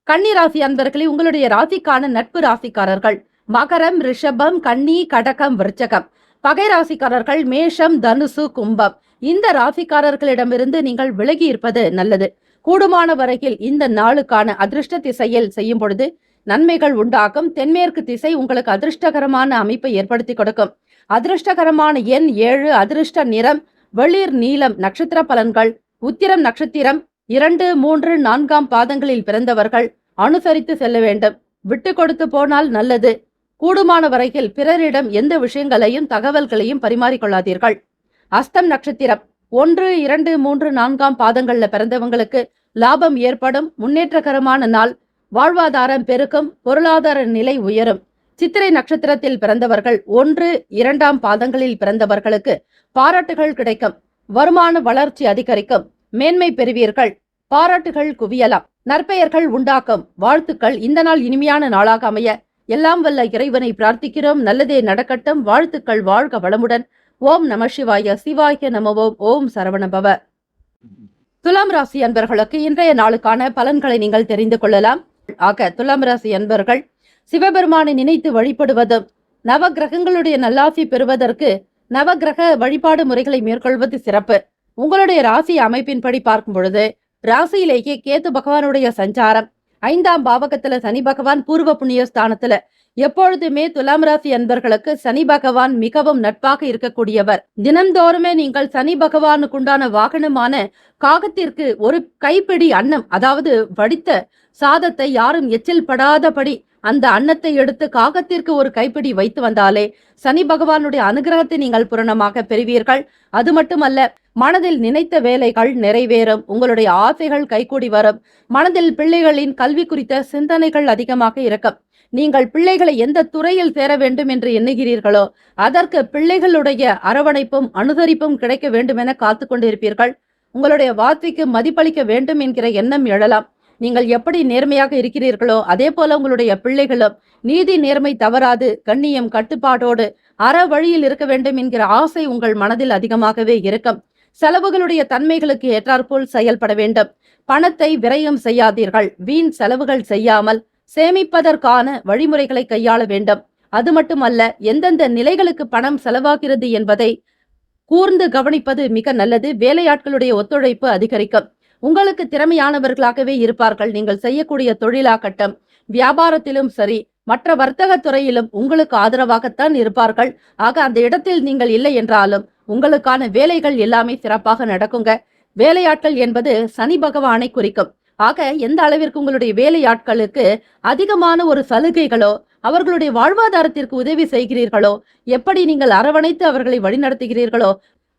Speaker 2: கன்னி ராசி அன்பர்களே, உங்களுடைய ராசிக்கான நட்பு ராசிக்காரர்கள் மகரம், ரிஷபம், கன்னி, கடகம், விருச்சகம். பகை ராசிக்காரர்கள் மேஷம், தனுசு, கும்பம். இந்த ராசிக்காரர்களிடமிருந்து நீங்கள் விலகி இருப்பது நல்லது. கூடுமான வரையில் இந்த நாளுக்கான அதிர்ஷ்ட திசையில் செய்யும் பொழுது நன்மைகள் உண்டாகும். தென்மேற்கு திசை உங்களுக்கு அதிர்ஷ்டகரமான அமைப்பை ஏற்படுத்தி கொடுக்கும். அதிர்ஷ்டகரமான எண் 7. அதிர்ஷ்ட நிறம் வெளிர் நீலம். நட்சத்திர பலன்கள்: உத்திரம் நட்சத்திரம் 2, 3, 4ஆம் பாதங்களில் பிறந்தவர்கள் அனுசரித்து செல்ல வேண்டும். விட்டு கொடுத்து போனால் நல்லது. கூடுமான வரையில் பிறரிடம் எந்த விஷயங்களையும் தகவல்களையும் பரிமாறிக்கொள்ளாதீர்கள். அஸ்தம் நட்சத்திரம் 1, 2, 3, 4ஆம் பாதங்கள்ல பிறந்தவங்களுக்கு லாபம் ஏற்படும். முன்னேற்றகரமான நாள். வாழ்வாதாரம் பெருக்கும். பொருளாதார நிலை உயரும். சித்திரை நட்சத்திரத்தில் பிறந்தவர்கள் 1, 2ஆம் பாதங்களில் பிறந்தவர்களுக்கு பாராட்டுகள் கிடைக்கும். வருமான வளர்ச்சி அதிகரிக்கும். மேன்மை பெறுவீர்கள். பாராட்டுகள் குவியலாம். நற்பெயர்கள் உண்டாக்கும். வாழ்த்துக்கள். இந்த நாள் இனிமையான நாளாக அமைய எல்லாம் வல்ல இறைவனை பிரார்த்திக்கிறோம். நல்லதே நடக்கட்டும். வாழ்த்துக்கள். வாழ்க வளமுடன். ஓம் நம சிவாய. சிவாய நமவோம். ஓம் சரவணபவ. துலாம் ராசி அன்பர்களுக்கு இன்றைய நாளுக்கான பலன்களை நீங்கள் தெரிந்து கொள்ளலாம். ஆக துலாம் ராசி அன்பர்கள் சிவபெருமானை நினைத்து வழிபடுவதும் நவ கிரகங்களுடைய நல்லாசி பெறுவதற்கு நவகிரக வழிபாடு முறைகளை மேற்கொள்வது சிறப்பு. உங்களுடைய ராசி அமைப்பின்படி பார்க்கும் பொழுது ராசியிலேயே கேது பகவானுடைய சஞ்சாரம், 5ஆம் பாவகத்துல சனி பகவான் பூர்வ புண்ணிய ஸ்தானத்துல. எப்பொழுதுமே துலாம் ராசி அன்பர்களுக்கு சனி பகவான் மிகவும் நட்பாக இருக்கக்கூடியவர். தினந்தோறுமே நீங்கள் சனி பகவானுக்கு உண்டான வாகனமான காகத்திற்கு ஒரு கைப்பிடி அன்னம், அதாவது வடித்த சாதத்தை யாரும் எச்சில் படாதபடி அந்த அன்னத்தை எடுத்து காகத்திற்கு ஒரு கைப்பிடி வைத்து வந்தாலே சனி பகவானுடைய அனுகிரகத்தை நீங்கள் பூரணமாக பெறுவீர்கள். அது மட்டுமல்ல, மனதில் நினைத்த வேலைகள் நிறைவேறும். உங்களுடைய ஆசைகள் கைகூடி வரும். மனதில் பிள்ளைகளின் கல்வி குறித்த சிந்தனைகள் அதிகமாக இருக்கும். நீங்கள் பிள்ளைகளை எந்த துறையில் சேர வேண்டும் என்று எண்ணுகிறீர்களோ அதற்கு பிள்ளைகளுடைய அரவணைப்பும் அனுசரிப்பும் கிடைக்க வேண்டும் என காத்து கொண்டிருப்பீர்கள். உங்களுடைய வார்த்தைக்கு மதிப்பளிக்க வேண்டும் என்கிற எண்ணம் எழலாம். நீங்கள் எப்படி நேர்மையாக இருக்கிறீர்களோ அதே போல உங்களுடைய பிள்ளைகளும் நீதி நேர்மை தவறாது கண்ணியம் கட்டுப்பாடோடு அற வழியில் இருக்க வேண்டும் என்கிற ஆசை உங்கள் மனதில் அதிகமாகவே இருக்கும். செலவுகளுடைய தன்மைகளுக்கு ஏற்றாற்போல் செயல்பட வேண்டும். பணத்தை விரயம் செய்யாதீர்கள். வீண் செலவுகள் செய்யாமல் சேமிப்பதற்கான வழிமுறைகளை கையாள வேண்டும். அது மட்டுமல்ல, எந்தெந்த நிலைகளுக்கு பணம் செலவாகிறது என்பதை கூர்ந்து கவனிப்பது மிக நல்லது. வேலையாட்களுடைய ஒத்துழைப்பு அதிகரிக்கும். உங்களுக்கு திறமையானவர்களாகவே இருப்பார்கள். நீங்கள் செய்யக்கூடிய தொழிலாகட்டும், வியாபாரத்திலும் சரி, மற்ற வர்த்தக துறையிலும் உங்களுக்கு ஆதரவாகத்தான் இருப்பார்கள். ஆக அந்த இடத்தில் நீங்கள் இல்லை என்றாலும் உங்களுக்கான வேலைகள் எல்லாமே சிறப்பாக நடக்குங்க. வேலையாட்கள் என்பது சனி பகவானை குறிக்கும். ஆக எந்த அளவிற்கு உங்களுடைய வேலையாட்களுக்கு அதிகமான ஒரு சலுகைகளோ அவர்களுடைய வாழ்வாதாரத்திற்கு உதவி செய்கிறீர்களோ, எப்படி நீங்கள் அரவணைத்து அவர்களை வழிநடத்துகிறீர்களோ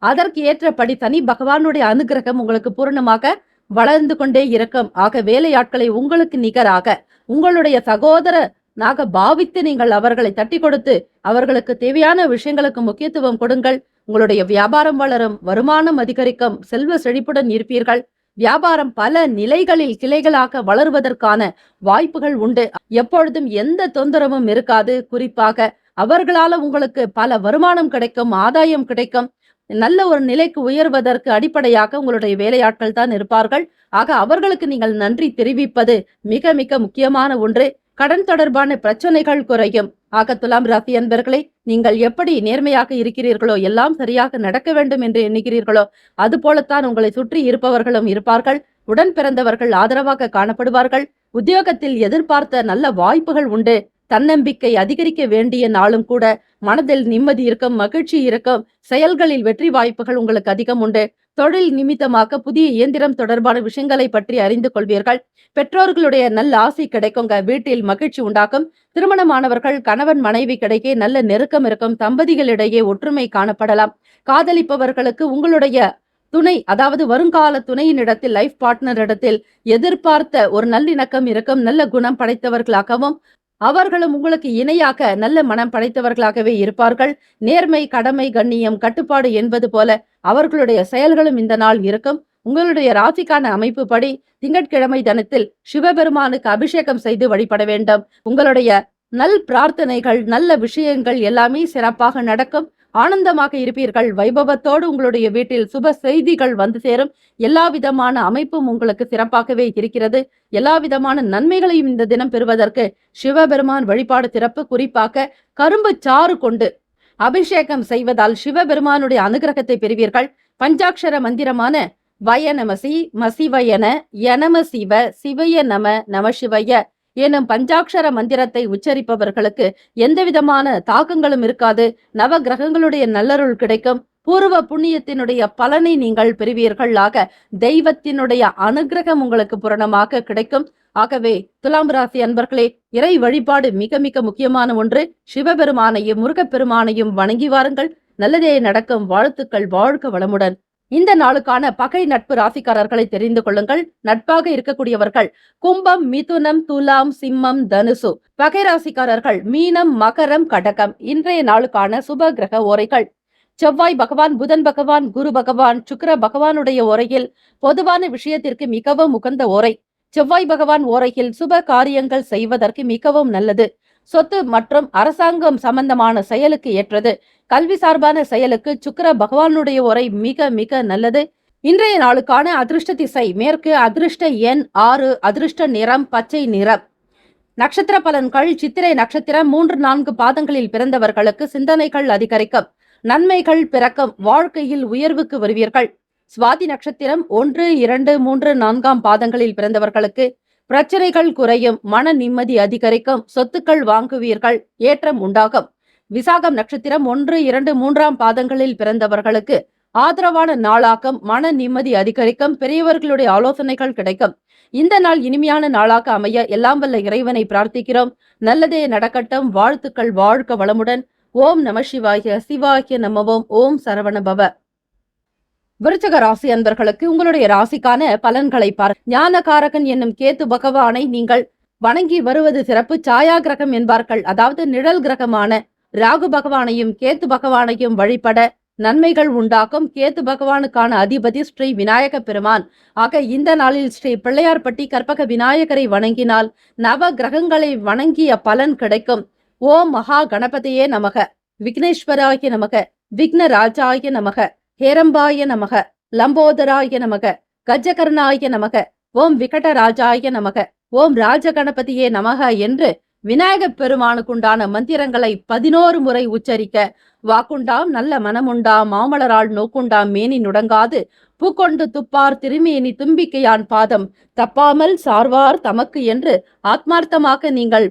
Speaker 2: அதற்கு ஏற்றபடி சனி பகவானுடைய அனுகிரகம் உங்களுக்கு பூரணமாக வளர்ந்து கொண்டே இருக்கும். ஆக வேலையாட்களை உங்களுக்கு நிகராக உங்களுடைய சகோதரனாக பாவித்து நீங்கள் அவர்களை தட்டி கொடுத்து அவர்களுக்கு தேவையான விஷயங்களுக்கு முக்கியத்துவம் கொடுங்கள். உங்களுடைய வியாபாரம் வளரும், வருமானம் அதிகரிக்கும், செல்வ செழிப்புடன் இருப்பீர்கள். வியாபாரம் பல நிலைகளில் கிளைகளாக வளருவதற்கான வாய்ப்புகள் உண்டு. எப்பொழுதும் எந்த தொந்தரவும் இருக்காது. குறிப்பாக அவர்களால உங்களுக்கு பல வருமானம் கிடைக்கும், ஆதாயம் கிடைக்கும். நல்ல ஒரு நிலைக்கு உயர்வதற்கு அடிப்படையாக உங்களுடைய வேலையாட்கள் தான் இருப்பார்கள். ஆக அவர்களுக்கு நீங்கள் நன்றி தெரிவிப்பது மிக மிக முக்கியமான ஒன்று. கடன் தொடர்பான பிரச்சனைகள் குறையும். ஆக துலாம் ராசி அன்பர்களே, நீங்கள் எப்படி நேர்மையாக இருக்கிறீர்களோ, எல்லாம் சரியாக நடக்க வேண்டும் என்று எண்ணுகிறீர்களோ, அது போலத்தான் உங்களை சுற்றி இருப்பவர்களும் இருப்பார்கள். உடன் பிறந்தவர்கள் ஆதரவாக காணப்படுவார்கள். உத்தியோகத்தில் எதிர்பார்த்த நல்ல வாய்ப்புகள் உண்டு. தன்னம்பிக்கை அதிகரிக்க வேண்டிய நாளும் கூட. மனதில் நிம்மதி இருக்கும், மகிழ்ச்சி இருக்கும். செயல்களில் வெற்றி வாய்ப்புகள் உங்களுக்கு அதிகம் உண்டு. தொழில் நிமித்தமாக புதிய இயந்திரம் தொடர்பான விஷயங்களை பற்றி அறிந்து கொள்வீர்கள். பெற்றோர்களுடைய நல்ல ஆசை கிடைக்குங்க. வீட்டில் மகிழ்ச்சி உண்டாக்கும். திருமணமானவர்கள் கணவன் மனைவி கிடைக்க நல்ல நெருக்கம் இருக்கும். தம்பதிகளிடையே ஒற்றுமை காணப்படலாம். காதலிப்பவர்களுக்கு உங்களுடைய துணை, அதாவது வருங்கால துணையின் இடத்தில், லைஃப் பார்ட்னர் இடத்தில் எதிர்பார்த்த ஒரு நல்லிணக்கம் இருக்கும். நல்ல குணம் படைத்தவர்களாகவும் அவர்களும் உங்களுக்கு இணையாக நல்ல மனம் படைத்தவர்களாகவே இருப்பார்கள். நேர்மை, கடமை, கண்ணியம், கட்டுப்பாடு என்பது போல அவர்களுடைய செயல்களும் இந்த நாள் இருக்கும். உங்களுடைய ராசிக்கான அமைப்பு படி திங்கட்கிழமை தினத்தில் சிவபெருமானுக்கு அபிஷேகம் செய்து வழிபட வேண்டும். உங்களுடைய நல் பிரார்த்தனைகள், நல்ல விஷயங்கள் எல்லாமே சிறப்பாக நடக்கும். ஆனந்தமாக இருப்பீர்கள். வைபவத்தோடு உங்களுடைய வீட்டில் சுப செய்திகள் வந்து சேரும். எல்லா விதமான அமைப்பும் உங்களுக்கு சிறப்பாகவே இருக்கிறது. எல்லா விதமான நன்மைகளையும் இந்த தினம் பெறுவதற்கு சிவபெருமான் வழிபாடு சிறப்பு. குறிப்பாக கரும்பு சாறு கொண்டு அபிஷேகம் செய்வதால் சிவபெருமானுடைய அனுகிரகத்தை பெறுவீர்கள். பஞ்சாட்சர மந்திரமான வய நமசி மசிவயன யனம சிவ சிவய நம நம சிவய எனும் பஞ்சாட்சர மந்திரத்தை உச்சரிப்பவர்களுக்கு எந்த விதமான தாக்கங்களும் இருக்காது. நவ கிரகங்களுடைய நல்லருள் கிடைக்கும். பூர்வ புண்ணியத்தினுடைய பலனை நீங்கள் பெறுவீர்கள். ஆக தெய்வத்தினுடைய அனுகிரகம் உங்களுக்கு பூரணமாக கிடைக்கும். ஆகவே துலாம் ராசி அன்பர்களே, இறை வழிபாடு மிக மிக முக்கியமான ஒன்று. சிவபெருமானையும் முருகப்பெருமானையும் வணங்கி வாருங்கள். நல்லதே நடக்கும். வாழ்த்துக்கள். வாழ்க வளமுடன். இந்த நாளுக்கான பகை நட்பு ராசிக்காரர்களை தெரிந்து கொள்ளுங்கள். நட்பாக இருக்கக்கூடியவர்கள் கும்பம், மிதுனம், துலாம், சிம்மம், தனுசு. பகை ராசிக்காரர்கள் மீனம், மகரம், கடகம். இன்றைய நாளுக்கான சுப கிரக ஓரைகள்: செவ்வாய் பகவான், புதன் பகவான், குரு பகவான், சுக்கிர பகவானுடைய ஓரையில் பொதுவான விஷயத்திற்கு மிகவும் உகந்த ஓரை. செவ்வாய் பகவான் ஓரையில் சுப காரியங்கள் செய்வதற்கு மிகவும் நல்லது. சொத்து மற்றும் அரசாங்கம் சம்பந்தமான செயலுக்கு ஏற்றது. கல்வி சார்பான செயலுக்கு சுக்கிர பகவானுடைய உரை மிக மிக நல்லது. இன்றைய நாளுக்கான அதிர்ஷ்ட திசை மேற்கு. அதிர்ஷ்ட எண் 6. அதிர்ஷ்ட நிறம் பச்சை நிறம். நட்சத்திர பலன்கள்: சித்திரை நட்சத்திரம் 3-4 பாதங்களில் பிறந்தவர்களுக்கு சிந்தனைகள் அதிகரிக்கும். நன்மைகள் பிறக்கும். வாழ்க்கையில் உயர்வுக்கு வருவீர்கள். சுவாதி நட்சத்திரம் 1, 2, 3, 4 பாதங்களில் பிறந்தவர்களுக்கு பிரச்சனைகள் குறையும். மன நிம்மதி அதிகரிக்கும். சொத்துக்கள் வாங்குவீர்கள். ஏற்றம் உண்டாகும். விசாகம் நட்சத்திரம் 1, 2, 3 பாதங்களில் பிறந்தவர்களுக்கு ஆதரவான நாளாக்கம். மன நிம்மதி அதிகரிக்கும். பெரியவர்களுடைய ஆலோசனைகள் கிடைக்கும். இந்த நாள் இனிமையான நாளாக அமைய எல்லாம் வல்ல இறைவனை பிரார்த்திக்கிறோம். நல்லதே நடக்கட்டும். வாழ்த்துக்கள். வாழ்க வளமுடன். ஓம் நம சிவாய. சிவாய நமவோம். ஓம் சரவண பவ. விருச்சக ராசி அன்பர்களுக்கு உங்களுடைய ராசிக்கான பலன்களை பார். ஞானகாரகன் என்னும் கேத்து பகவானை நீங்கள் வணங்கி வருவது சிறப்பு. சாயா கிரகம் என்பார்கள். அதாவது நிழல் கிரகமான ராகு பகவானையும் கேத்து பகவானையும் வழிபட நன்மைகள் உண்டாக்கும். கேத்து பகவானுக்கான அதிபதி ஸ்ரீ விநாயக பெருமான். ஆக இந்த நாளில் ஸ்ரீ பிள்ளையார்பட்டி கற்பக விநாயகரை வணங்கினால் நவ கிரகங்களை வணங்கிய பலன் கிடைக்கும். ஓம் மகா கணபதியே நமக, விக்னேஸ்வராய நமக, விக்னராஜாய நமக, ஹேரம்பாய நமக, லம்போதராய நமக, கஜகர்ணாய நமக, ஓம் விகடராஜாய நமக, ஓம் ராஜகணபதியே நமக என்று விநாயகப் பெருமானுக்குண்டான மந்திரங்களை 11 முறை உச்சரிக்க வாக்குண்டாம் நல்ல மனமுண்டாம் மாமலரால் நோக்குண்டாம் மேனி நுடங்காது பூக்கொண்டு துப்பார் திருமேனி தும்பிக்கையான் பாதம் தப்பாமல் சார்வார் தமக்கு என்று ஆத்மார்த்தமாக நீங்கள்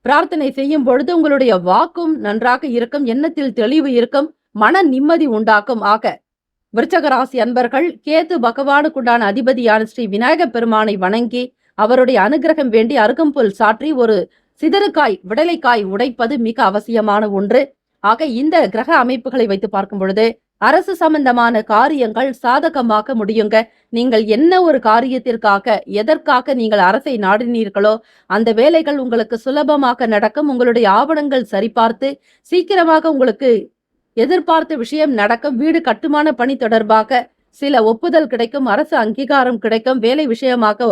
Speaker 2: பிரார்த்தனை செய்யும் பொழுது உங்களுடைய வாக்கும் நன்றாக இருக்கும். எண்ணத்தில் தெளிவு இருக்கும். மன நிம்மதி உண்டாக்கும். ஆக விருச்சக ராசி அன்பர்கள் கேது பகவானுக்குண்டான அதிபதியான ஸ்ரீ விநாயக பெருமானை வணங்கி அவருடைய அனுகிரகம் வேண்டி அருகம்புல் சாற்றி ஒரு சிதறுக்காய் விடலைக்காய் உடைப்பது மிக அவசியமான ஒன்று. ஆக இந்த கிரக அமைப்புகளை வைத்து பார்க்கும் பொழுது அரசு சம்பந்தமான காரியங்கள் சாதகமாக முடியுங்க. நீங்கள் என்ன ஒரு காரியத்திற்காக எதற்காக நீங்கள் அரசை நாடினீர்களோ அந்த வேலைகள் உங்களுக்கு சுலபமாக நடக்கும். உங்களுடைய ஆவணங்கள் சரிபார்த்து சீக்கிரமாக உங்களுக்கு எதிர்பார்த்த விஷயம் நடக்கும். வீடு கட்டுமான பணி தொடர்பாக சில ஒப்புதல் கிடைக்கும், அரசு அங்கீகாரம் கிடைக்கும், வேலை விஷயமாக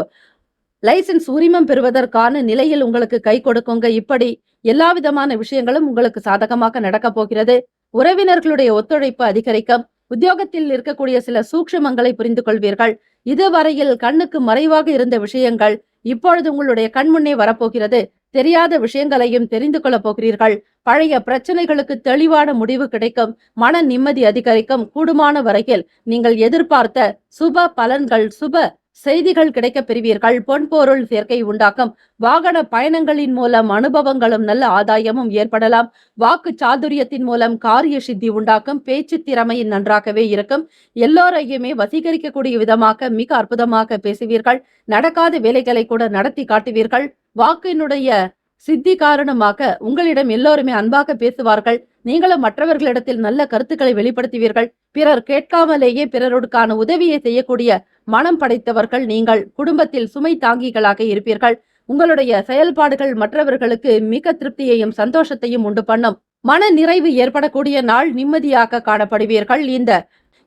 Speaker 2: லைசென்ஸ் உரிமம் பெறுவதற்கான நிலையில் உங்களுக்கு கை கொடுக்குங்க. இப்படி எல்லா விதமான விஷயங்களும் உங்களுக்கு சாதகமாக நடக்க போகிறது. உறவினர்களுடைய ஒத்துழைப்பு அதிகரிக்கும். உத்தியோகத்தில் இருக்கக்கூடிய சில சூக்ஷ்மங்களை புரிந்து கொள்வீர்கள். இதுவரையில் கண்ணுக்கு மறைவாக இருந்த விஷயங்கள் இப்பொழுது உங்களுடைய கண்முன்னே வரப்போகிறது. தெரியாத விஷயங்களையும் தெரிந்து கொள்ளப் போகிறீர்கள். பழைய பிரச்சனைகளுக்கு தெளிவான முடிவு கிடைக்கும். மன நிம்மதி அதிகரிக்கும். கூடுமான வரையில் நீங்கள் எதிர்பார்த்த சுப பலன்கள், சுப செய்திகள் கிடைக்கப் பெறுவீர்கள். பொன்பொருள் சேர்க்கை உண்டாக்கும். வாகன பயணங்களின் மூலம் அனுபவங்களும் நல்ல ஆதாயமும் ஏற்படலாம். வாக்கு சாதுரியத்தின் மூலம் காரிய சித்தி உண்டாக்கும். பேச்சு திறமை நன்றாகவே இருக்கும். எல்லோரையுமே வசீகரிக்கக்கூடிய விதமாக மிக அற்புதமாக பேசுவீர்கள். நடக்காத வேலைகளை கூட நடத்தி காட்டுவீர்கள். வாக்கினுடைய சித்தி காரணமாக உங்களிடம் எல்லோருமே அன்பாக பேசுவார்கள். நீங்களும் மற்றவர்களிடத்தில் நல்ல கருத்துக்களை வெளிப்படுத்துவீர்கள். பிறர் கேட்காமலேயே பிறருக்கான உதவியை செய்யக்கூடிய மனம் படைத்தவர்கள் நீங்கள். குடும்பத்தில் சுமை தாங்கிகளாக இருப்பீர்கள். உங்களுடைய செயல்பாடுகள் மற்றவர்களுக்கு மிக திருப்தியையும் சந்தோஷத்தையும் உண்டு பண்ணும். மன நிறைவு ஏற்படக்கூடிய நாள். நிம்மதியாக காணப்படுவீர்கள். இந்த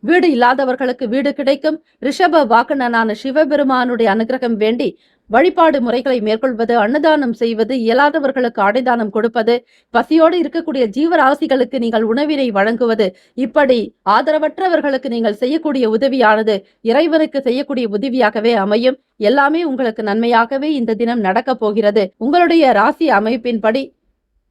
Speaker 2: வீடு இல்லாதவர்களுக்கு வீடு கிடைக்கும். ரிஷப வாகனனான சிவபெருமானுடைய அனுகிரகம் வேண்டி வழிபாடு முறைகளை மேற்கொள்வது, அன்னதானம் செய்வது, இயலாதவர்களுக்கு ஆடைதானம் கொடுப்பது, பசியோடு இருக்கக்கூடிய ஜீவராசிகளுக்கு நீங்கள் உணவினை வழங்குவது, இப்படி ஆதரவற்றவர்களுக்கு நீங்கள் செய்யக்கூடிய உதவியானது இறைவனுக்கு செய்யக்கூடிய உதவியாகவே அமையும். எல்லாமே உங்களுக்கு நன்மையாகவே இந்த தினம் நடக்கப் போகிறது. உங்களுடைய ராசி அமைப்பின்படி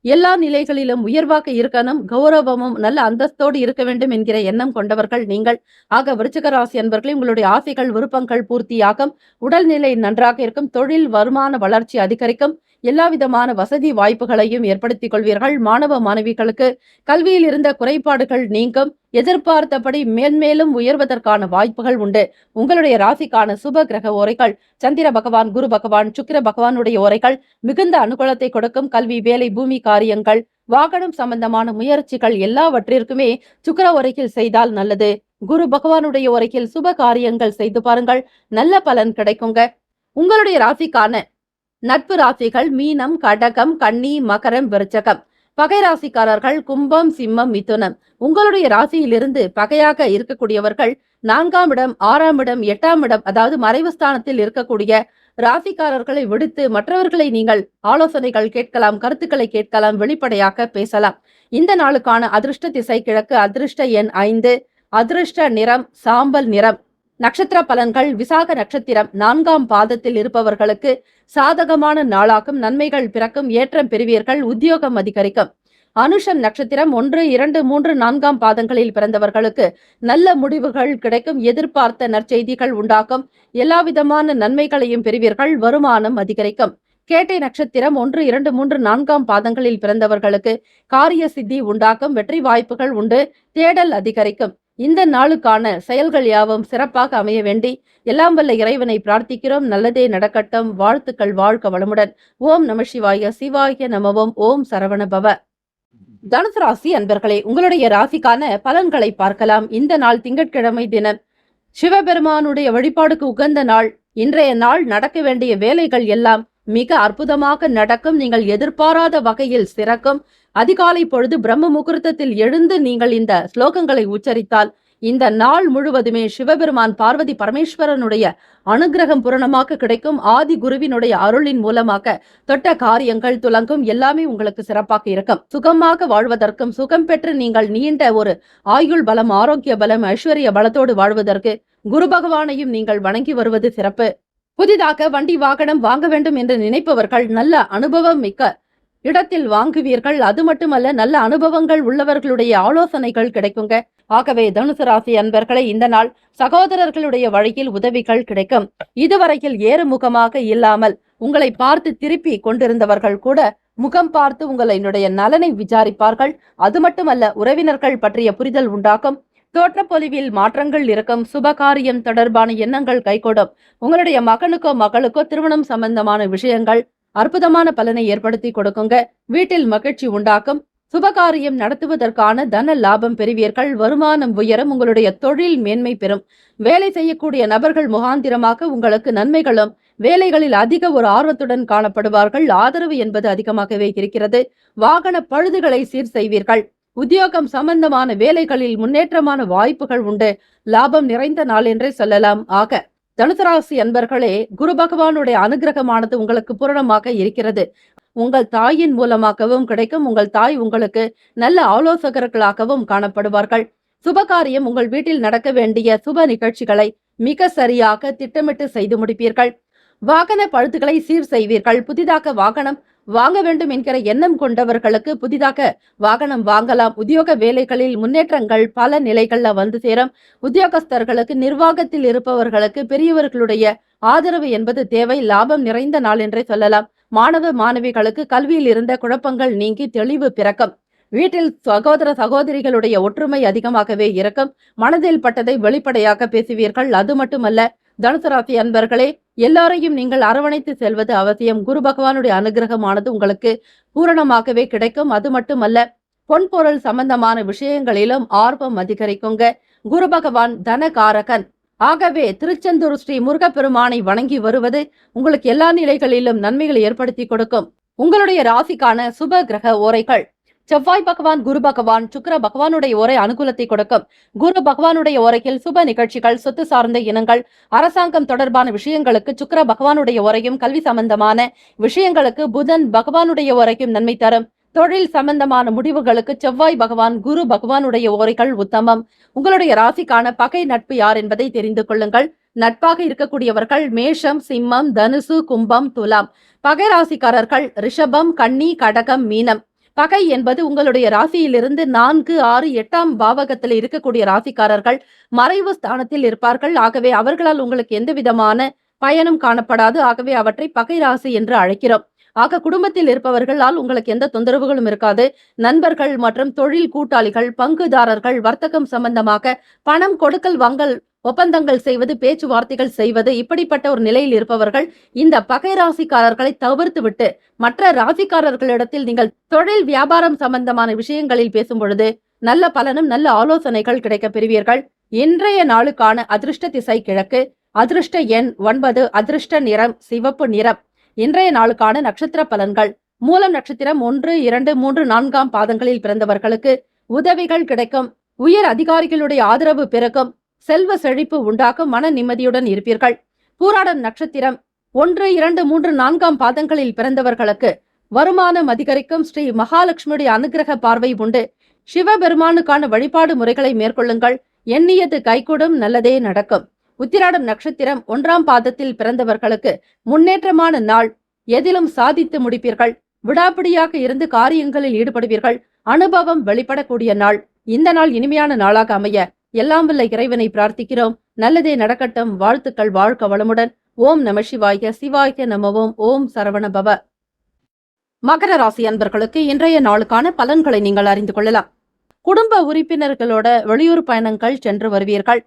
Speaker 2: எல்லா நிலைகளிலும் உயர்வாக இருக்கணும், கௌரவமும் நல்ல அந்தஸ்தோடு இருக்க வேண்டும் என்கிற எண்ணம் கொண்டவர்கள் நீங்கள். ஆக விருச்சிக ராசி அன்பர்களே, உங்களுடைய ஆசைகள் விருப்பங்கள் பூர்த்தியாகும். உடல்நிலை நன்றாக இருக்கும். தொழில் வருமான வளர்ச்சி அதிகரிக்கும். எல்லா விதமான வசதி வாய்ப்புகளையும் ஏற்படுத்திக் கொள்வீர்கள். மாணவ மாணவிகளுக்கு கல்வியில் இருந்த குறைபாடுகள் நீங்கும். எதிர்பார்த்தபடி மேன்மேலும் உயர்வதற்கான வாய்ப்புகள் உண்டு. உங்களுடைய ராசிக்கான சுப கிரக ஓரைகள் சந்திர பகவான், குரு பகவான், சுக்கிர பகவானுடைய ஓரைகள் மிகுந்த அனுகூலத்தை கொடுக்கும். கல்வி, வேலை, பூமி காரியங்கள், வாகனம் சம்பந்தமான முயற்சிகள் எல்லாவற்றிற்குமே சுக்கிர ஓரையில் செய்தால் நல்லது. குரு பகவானுடைய ஓரையில் சுப காரியங்கள் செய்து பாருங்கள், நல்ல பலன் கிடைக்குங்க. உங்களுடைய ராசிக்கான நட்பு ராசிகள் மீனம், கடகம், கன்னி, மகரம், விருச்சகம். பகை ராசிக்காரர்கள் கும்பம், சிம்மம், மிதுனம். உங்களுடைய ராசியிலிருந்து பகையாக இருக்கக்கூடியவர்கள் 4ஆம் இடம், 6ஆம் இடம், 8ஆம் இடம், அதாவது மறைவு ஸ்தானத்தில் இருக்கக்கூடிய ராசிக்காரர்களை விடுத்து மற்றவர்களை நீங்கள் ஆலோசனைகள் கேட்கலாம், கருத்துக்களை கேட்கலாம், வெளிப்படையாக பேசலாம். இந்த நாளுக்கான அதிர்ஷ்ட திசை கிழக்கு. அதிர்ஷ்ட எண் 5. அதிர்ஷ்ட நிறம் சாம்பல் நிறம். நட்சத்திர பலன்கள். விசாக நட்சத்திரம் 4ஆம் பாதத்தில் இருப்பவர்களுக்கு சாதகமான நாளாகும். நன்மைகள் பிறக்கும். ஏற்றம் பெறுவீர்கள். உத்தியோகம் அதிகரிக்கும். அனுஷம் நட்சத்திரம் 1, 2, 3, 4ஆம் பாதங்களில் பிறந்தவர்களுக்கு நல்ல முடிவுகள் கிடைக்கும். எதிர்பார்த்த நற்செய்திகள் உண்டாகும். எல்லா விதமான நன்மைகளையும் பெறுவீர்கள். வருமானம் அதிகரிக்கும். கேட்டை நட்சத்திரம் 1, 2, 3, 4ஆம் பாதங்களில் பிறந்தவர்களுக்கு காரிய சித்தி உண்டாக்கும். வெற்றி வாய்ப்புகள் உண்டு. தேடல் அதிகரிக்கும். இந்த நாளுக்கான செயல்கள் யாவும் சிறப்பாக அமைய வேண்டி எல்லாம் வல்ல இறைவனை பிரார்த்திக்கிறோம். நல்லதே நடக்கட்டும். வாழ்த்துக்கள். வாழ்க வளமுடன். ஓம் நம சிவாய. சிவாய நமவோம். ஓம் சரவண பவ. தனுசு ராசி அன்பர்களே, உங்களுடைய ராசிக்கான பலன்களை பார்க்கலாம். இந்த நாள் திங்கட்கிழமை தினம். சிவபெருமானுடைய வழிபாடுக்கு உகந்த நாள். இன்றைய நாள் நடக்க வேண்டிய வேலைகள் எல்லாம் மிக அற்புதமாக நடக்கும். நீங்கள் எதிர்பாராத வகையில் சிறக்கும். அதிகாலை பொழுது பிரம்ம முகூர்த்தத்தில் எழுந்து நீங்கள் இந்த ஸ்லோகங்களை உச்சரித்தால் இந்த நாள் முழுவதுமே சிவபெருமான், பார்வதி பரமேஸ்வரனுடைய அனுகிரகம் பூரணமாக கிடைக்கும். ஆதி குருவினுடைய அருளின் மூலமாக தொட்ட காரியங்கள் துலங்கும். எல்லாமே உங்களுக்கு சிறப்பாக இருக்கும். சுகமாக வாழ்வதற்கும், சுகம் பெற்று நீங்கள் நீண்ட ஒரு ஆயுள் பலம், ஆரோக்கிய பலம், ஐஸ்வர்ய பலத்தோடு வாழ்வதற்கு குரு பகவானையும் நீங்கள் வணங்கி வருவது சிறப்பு. புதிதாக வண்டி வாகனம் வாங்க வேண்டும் என்று நினைப்பவர்கள் நல்ல அனுபவம் மிக்க இடத்தில் வாங்குவீர்கள். அது மட்டுமல்ல, நல்ல அனுபவங்கள் உள்ளவர்களுடைய ஆலோசனைகள் கிடைக்குங்க. ஆகவே தனுசு ராசி அன்பர்களை, இந்த நாள் சகோதரர்களுடைய வழியில் உதவிகள் கிடைக்கும். இதுவரையில் ஏறுமுகமாக இல்லாமல் உங்களை பார்த்து திருப்பி கொண்டிருந்தவர்கள் கூட முகம் பார்த்து உங்களுடைய நலனை விசாரிப்பார்கள். அது மட்டுமல்ல, உறவினர்கள் பற்றிய புரிதல் உண்டாகும். தோற்றப்பொலிவில் மாற்றங்கள் இருக்கும். சுபகாரியம் தொடர்பான எண்ணங்கள் கைகூடும். உங்களுடைய மகனுக்கோ மகளுக்கோ திருமணம் சம்பந்தமான விஷயங்கள் அற்புதமான பலனை ஏற்படுத்தி கொடுக்குங்க. வீட்டில் மகிழ்ச்சி உண்டாக்கும். சுபகாரியம் நடத்துவதற்கான தன லாபம் பெறுவீர்கள். வருமானம் உயரும். உங்களுடைய தொழில் மேன்மை பெறும். வேலை செய்யக்கூடிய நபர்கள் முகாந்திரமாக உங்களுக்கு நன்மைகளும், வேலைகளில் அதிக ஒரு ஆர்வத்துடன் காணப்படுவார்கள். ஆதரவு என்பது அதிகமாகவே இருக்கிறது. வாகன பழுதுகளை சீர் செய்வீர்கள். உத்தியோகம் சம்பந்தமான வேலைகளில் முன்னேற்றமான வாய்ப்புகள் உண்டு. லாபம் நிறைந்த நாள் என்றே சொல்லலாம். ஆக தனுசு ராசி அன்பர்களே, குரு பகவானுடைய அனுகிரகமானது உங்களுக்கு பூரணமாக இருக்கிறது. உங்கள் தாயின் மூலமாகவும் கிடைக்கும். உங்கள் தாய் உங்களுக்கு நல்ல ஆலோசகர்களாகவும் காணப்படுவார்கள். சுபகாரியம் உங்கள் வீட்டில் நடக்க வேண்டிய சுப நிகழ்ச்சிகளை மிக சரியாக திட்டமிட்டு செய்து முடிப்பீர்கள். வாகன பழுதுகளை சீர் செய்வீர்கள். புதிதாக வாகனம் வாங்க வேண்டும் என்கிற எண்ணம் கொண்டவர்களுக்கு புதிதாக வாகனம் வாங்கலாம். உத்தியோக வேலைகளில் முன்னேற்றங்கள் பல நிலைகள்ல வந்து சேரும். உத்தியோகஸ்தர்களுக்கு, நிர்வாகத்தில் இருப்பவர்களுக்கு பெரியவர்களுடைய ஆதரவு என்பது தேவை. லாபம் நிறைந்த நாள் என்றே சொல்லலாம். மாணவ மாணவிகளுக்கு கல்வியில் இருந்த குழப்பங்கள் நீங்கி தெளிவு பிறக்கும். வீட்டில் சகோதர சகோதரிகளுடைய ஒற்றுமை அதிகமாகவே இருக்கும். மனதில் பட்டதை வெளிப்படையாக பேசுவீர்கள். அது மட்டுமல்ல, தனுசு ராசி அன்பர்களே, எல்லாரையும் நீங்கள் அரவணைத்து செல்வது அவசியம். குரு பகவானுடைய அனுகிரகமானது உங்களுக்கு பூரணமாகவே கிடைக்கும். அது மட்டுமல்ல, பொன் பொருள் சம்பந்தமான விஷயங்களிலும் ஆர்வம் அதிகரிக்குங்க. குரு பகவான் தனகாரகன். ஆகவே திருச்செந்தூர் ஸ்ரீ முருகப்பெருமானை வணங்கி வருவது உங்களுக்கு எல்லா நிலைகளிலும் நன்மைகளை ஏற்படுத்தி கொடுக்கும். உங்களுடைய ராசிக்கான சுப கிரக ஓரைகள்: செவ்வாய் பகவான், குரு பகவான், சுக்கிர பகவானுடைய ஓரை அனுகூலத்தை கொடுக்கும். குரு பகவானுடைய ஓரையில் சுப நிகழ்ச்சிகள், சொத்து சார்ந்த இனங்கள், அரசாங்கம் தொடர்பான விஷயங்களுக்கு சுக்கிர பகவானுடைய ஓரையும், கல்வி சம்பந்தமான விஷயங்களுக்கு புதன் பகவானுடைய ஓரையும் நன்மை தரும். தொழில் சம்பந்தமான முடிவுகளுக்கு செவ்வாய் பகவான், குரு பகவானுடைய ஓரைகள் உத்தமம். உங்களுடைய ராசிக்கான பகை நட்பு யார் என்பதை தெரிந்து கொள்ளுங்கள். நட்பாக இருக்கக்கூடியவர்கள் மேஷம், சிம்மம், தனுசு, கும்பம், துலாம். பகை ராசிக்காரர்கள் ரிஷபம், கன்னி, கடகம், மீனம். பகை என்பது உங்களுடைய ராசியிலிருந்து 4, 6, 8ஆம் பாவகத்தில் இருக்கக்கூடிய ராசிக்காரர்கள் மறைவு ஸ்தானத்தில் இருப்பார்கள். ஆகவே அவர்களால் உங்களுக்கு எந்த விதமான பயனும் காணப்படாது. ஆகவே அவற்றை பகை ராசி என்று அழைக்கிறோம். ஆக குடும்பத்தில் இருப்பவர்களால் உங்களுக்கு எந்த தொந்தரவுகளும் இருக்காது. நண்பர்கள் மற்றும் தொழில் கூட்டாளிகள், பங்குதாரர்கள், வர்த்தகம் சம்பந்தமாக பணம் கொடுக்கல் வாங்கல் ஒப்பந்தங்கள் செய்வது, பேச்சுவார்த்தைகள் செய்வது, இப்படிப்பட்ட ஒரு நிலையில் இருப்பவர்கள் இந்த பகை ராசிக்காரர்களை தவிர்த்து விட்டு மற்ற ராசிக்காரர்களிடத்தில் நீங்கள் தொழில் வியாபாரம் சம்பந்தமான விஷயங்களில் பேசும் பொழுது நல்ல பலனும் நல்ல ஆலோசனைகள் கிடைக்க பெறுவீர்கள். இன்றைய நாளுக்கான அதிர்ஷ்ட திசை கிழக்கு. அதிர்ஷ்ட எண் 9. அதிர்ஷ்ட நிறம் சிவப்பு நிறம். இன்றைய நாளுக்கான நட்சத்திர பலன்கள்: மூலம் நட்சத்திரம் 1, 2, 3, 4ஆம் பாதங்களில் பிறந்தவர்களுக்கு உதவிகள் கிடைக்கும். உயர் அதிகாரிகளுடைய ஆதரவு பெருகும். செல்வ செழிப்பு உண்டாகும். மன நிம்மதியுடன் இருப்பீர்கள். பூராடம் நட்சத்திரம் 1, 2, 3, 4ஆம் பாதங்களில் பிறந்தவர்களுக்கு வருமானம் அதிகரிக்கும். ஸ்ரீ மகாலட்சுமியுடைய அனுகிரக பார்வை உண்டு. சிவபெருமானுக்கான வழிபாடு முறைகளை மேற்கொள்ளுங்கள். எண்ணியது கைகூடும். நல்லதே நடக்கும். உத்திராடம் நட்சத்திரம் 1ஆம் பாதத்தில் பிறந்தவர்களுக்கு முன்னேற்றமான நாள். எதிலும் சாதித்து முடிப்பீர்கள். விடாப்பிடியாக இருந்து காரியங்களில் ஈடுபடுவீர்கள். அனுபவம் வெளிப்படக்கூடிய நாள். இந்த நாள் இனிமையான நாளாக அமைய எல்லாம் வல்ல இறைவனை பிரார்த்திக்கிறோம். நல்லதே நடக்கட்டும். வாழ்த்துக்கள். வாழ்க வளமுடன். ஓம் நம சிவாய. சிவாய நமவோம். ஓம் சரவண பவ. மகர ராசி அன்பர்களுக்கு இன்றைய நாளுக்கான பலன்களை நீங்கள் அறிந்து கொள்ளலாம். குடும்ப உறுப்பினர்களோட வெளியூர் பயணங்கள் சென்று வருவீர்கள்.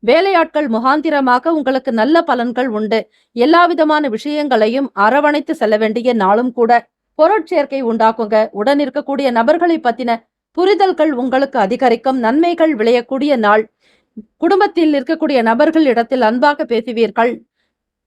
Speaker 2: வேலையாட்கள் முகாந்திரமாக உங்களுக்கு நல்ல பலன்கள் உண்டு. எல்லா விதமான விஷயங்களையும் அரவணைத்து செல்ல வேண்டிய நாளும் கூட. பொருட்சேர்க்கை உண்டாக்குங்க. உடன் இருக்கக்கூடிய நபர்களை பத்தின புரிதல்கள் உங்களுக்கு அதிகரிக்கும். நன்மைகள் விளையக்கூடிய நாள். குடும்பத்தில் இருக்கக்கூடிய நபர்கள் இடத்தில் அன்பாக பேசுவீர்கள்.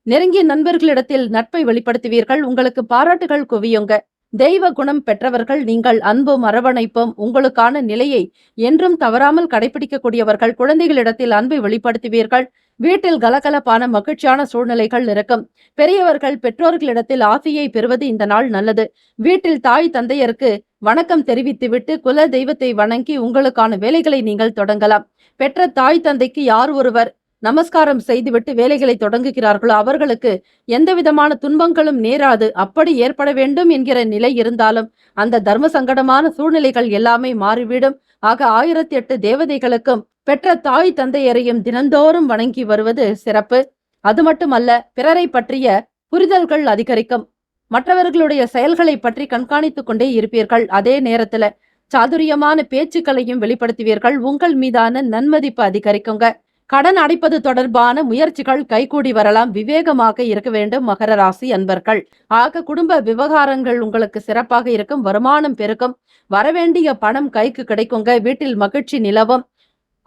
Speaker 2: நெருங்கிய நண்பர்களிடத்தில் நட்பை வெளிப்படுத்துவீர்கள். உங்களுக்கு பாராட்டுகள் குவியுங்க. தெய்வ குணம் பெற்றவர்கள் நீங்கள். அன்பும் அரவணைப்பும் உங்களுக்கான நிலையை என்றும் தவறாமல் கடைபிடிக்கக்கூடியவர்கள். குழந்தைகளிடத்தில் அன்பை வெளிப்படுத்துவீர்கள். வீட்டில் கலகலப்பான மகிழ்ச்சியான சூழ்நிலைகள் இருக்கும். பெரியவர்கள் பெற்றோர்களிடத்தில் ஆசையை பெறுவது இந்த நாள் நல்லது. வீட்டில் தாய் தந்தையருக்கு வணக்கம் தெரிவித்துவிட்டு குல தெய்வத்தை வணங்கி உங்களுக்கான வேலைகளை நீங்கள் தொடங்கலாம். பெற்ற தாய் தந்தைக்கு யார் ஒருவர் நமஸ்காரம் செய்துவிட்டு வேலைகளை தொடங்குகிறார்களோ அவர்களுக்கு எந்த விதமான துன்பங்களும் நேராது. அப்படி ஏற்பட வேண்டும் என்கிற நிலை இருந்தாலும் அந்த தர்ம சங்கடமான சூழ்நிலைகள் எல்லாமே மாறிவிடும். ஆக 1008 தேவதைகளுக்கும் பெற்ற தாய் தந்தையரையும் தினந்தோறும் வணங்கி வருவது சிறப்பு. அது மட்டுமல்ல, பிறரை பற்றிய புரிதல்கள் அதிகரிக்கும். மற்றவர்களுடைய செயல்களை பற்றி கண்காணித்துக் கொண்டே இருப்பீர்கள். அதே நேரத்துல சாதுரியமான பேச்சுக்களையும் வெளிப்படுத்துவீர்கள். உங்கள் மீதான நன்மதிப்பு அதிகரிக்குங்க. கடன் அடைப்பது தொடர்பான முயற்சிகள் கைகூடி வரலாம். விவேகமாக இருக்க வேண்டும் மகர ராசி அன்பர்கள். ஆக குடும்ப விவகாரங்கள் உங்களுக்கு சிறப்பாக இருக்கும். வருமானம் பெருக்கும். வரவேண்டிய பணம் கைக்கு கிடைக்குங்க. வீட்டில் மகிழ்ச்சி நிலவும்.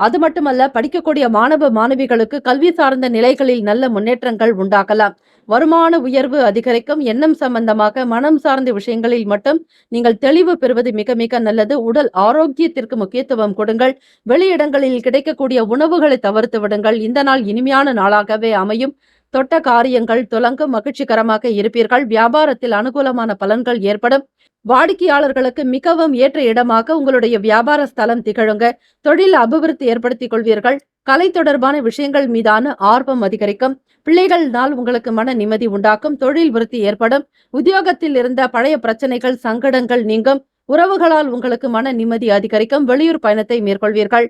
Speaker 2: அது மட்டுமல்ல, படிக்கக்கூடிய மாணவ மாணவிகளுக்கு கல்வி சார்ந்த நிலைகளில் நல்ல முன்னேற்றங்கள் உண்டாகலாம். வருமான உயர்வு அதிகரிக்கும். எண்ணம் சம்பந்தமாக மனம் சார்ந்த விஷயங்களில் மட்டும் நீங்கள் தெளிவு பெறுவது மிக மிக நல்லது. உடல் ஆரோக்கியத்திற்கு முக்கியத்துவம் கொடுங்கள். வெளியிடங்களில் கிடைக்கக்கூடிய உணவுகளை தவிர்த்து விடுங்கள். இந்த நாள் இனிமையான நாளாகவே அமையும். தொட்ட காரியங்கள் துலங்கும். மகிழ்ச்சிகரமாக இருப்பீர்கள். வியாபாரத்தில் அனுகூலமான பலன்கள் ஏற்படும். வாடிக்கையாளர்களுக்கு மிகவும் ஏற்ற இடமாக உங்களுடைய வியாபார ஸ்தலம் திகழுங்க. தொழில் அபிவிருத்தி ஏற்படுத்திக் கொள்வீர்கள். கலை தொடர்பான விஷயங்கள் மீதான ஆர்வம் அதிகரிக்கும். பிள்ளைகள் நாள் உங்களுக்கு மன நிம்மதி உண்டாக்கும். தொழில் விருத்தி ஏற்படும். உத்தியோகத்தில் இருந்த பழைய பிரச்சனைகள் சங்கடங்கள் நீங்கும். உறவுகளால் உங்களுக்கு மன நிம்மதி அதிகரிக்கும். வெளியூர் பயணத்தை மேற்கொள்வீர்கள்.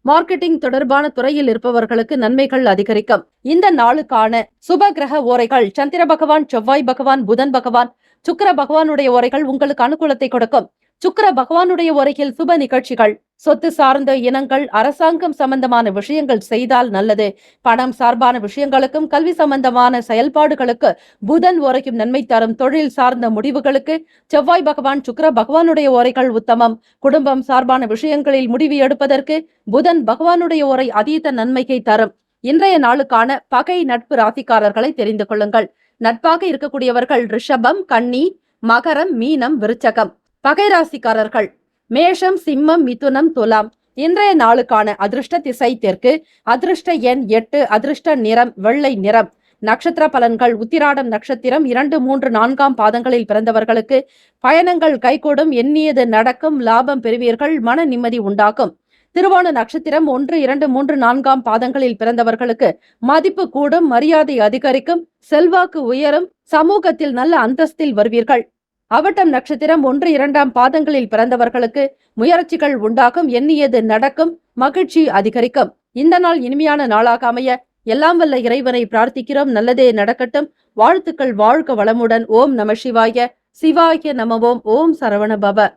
Speaker 2: மார்க்கெட்டிங் தொடர்பான துறையில் இருப்பவர்களுக்கு நன்மைகள் அதிகரிக்கும். இந்த நாளுக்கான சுப கிரக ஓரைகள் சந்திர பகவான், செவ்வாய் பகவான், புதன் பகவான், சுக்கிர பகவானுடைய ஓரைகள் உங்களுக்கு அனுகூலத்தை கொடுக்கும். சுக்கிர பகவானுடைய ஓரையில் சுப நிகழ்ச்சிகள், சொத்து சார்ந்த இனங்கள், அரசாங்கம் சம்பந்தமான விஷயங்கள் செய்தால் நல்லது. பணம் சார்பான விஷயங்களுக்கும் கல்வி சம்பந்தமான செயல்பாடுகளுக்கு புதன் ஓரைக்கும் நன்மை தரும். தொழில் சார்ந்த முடிவுகளுக்கு செவ்வாய் பகவான், சுக்கிர பகவானுடைய ஓரைகள் உத்தமம். குடும்பம் சார்பான விஷயங்களில் முடிவு எடுப்பதற்கு புதன் பகவானுடைய ஓரை அதீத நன்மையை தரும். இன்றைய நாளுக்கான பகை நட்பு ராசிக்காரர்களை தெரிந்து கொள்ளுங்கள். நட்பாக இருக்கக்கூடியவர்கள் ரிஷபம், கன்னி, மகரம், மீனம், விருச்சகம். பகை ராசிக்காரர்கள் மேஷம், சிம்மம், மிதுனம், துலாம். இன்றைய நாளுக்கான அதிர்ஷ்ட திசை தெற்கு. அதிர்ஷ்ட எண் 8. அதிர்ஷ்ட நிறம் வெள்ளை நிறம். நட்சத்திர பலன்கள் உத்திராடம் நட்சத்திரம் 2, 3, 4ஆம் பாதங்களில் பிறந்தவர்களுக்கு பயணங்கள் கைகூடும். எண்ணியது நடக்கும். லாபம் பெறுவீர்கள். மன நிம்மதி உண்டாகும். திருவோண நட்சத்திரம் 1, 2, 3, 4ஆம் பாதங்களில் பிறந்தவர்களுக்கு மதிப்பு கூடும். மரியாதை அதிகரிக்கும். செல்வாக்கு உயரும். சமூகத்தில் நல்ல அந்தஸ்தில் வருவீர்கள். அவட்டம் நட்சத்திரம் 1, 2ஆம் பாதங்களில் பிறந்தவர்களுக்கு முயற்சிகள் உண்டாகும். எண்ணியது நடக்கும். மகிழ்ச்சி அதிகரிக்கும். இந்த நாள் இனிமையான நாளாக அமைய எல்லாம் வல்ல இறைவனை பிரார்த்திக்கிறோம். நல்லதே நடக்கட்டும். வாழ்த்துக்கள். வாழ்க வளமுடன். ஓம் நம சிவாய. சிவாய நமவோம். ஓம் சரவண பவ.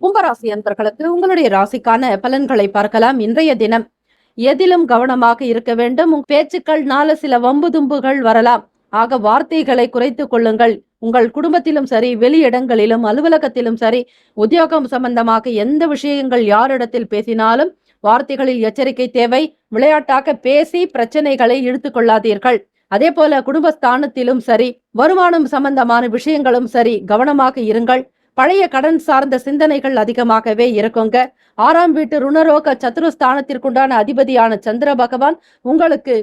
Speaker 2: கும்பராசி அன்பர்களுக்கு உங்களுடைய ராசிக்கான பலன்களை பார்க்கலாம். இன்றைய தினம் எதிலும் கவனமாக இருக்க வேண்டும். பேச்சுக்கள்னால சில வம்பு தும்புகள் வரலாம். ஆக வார்த்தைகளை குறைத்துக் கொள்ளுங்கள். உங்கள் குடும்பத்திலும் சரி, வெளியிடங்களிலும், அலுவலகத்திலும் சரி, உத்தியோகம் சம்பந்தமாக எந்த விஷயங்கள் யாரிடத்தில் பேசினாலும் வார்த்தைகளில் எச்சரிக்கை தேவை. விளையாட்டாக பேசி பிரச்சனைகளை இழுத்துக் கொள்ளாதீர்கள். அதே போல குடும்பஸ்தானத்திலும் சரி, வருமானம் சம்பந்தமான விஷயங்களும் சரி, கவனமாக இருங்கள். பழைய கடன் சார்ந்த சிந்தனைகள் அதிகமாகவே இருக்குங்க. 6ஆம் வீட்டு ருணரோக சத்துருஸ்தானத்திற்குண்டான அதிபதியான சந்திர பகவான் உங்களுக்கு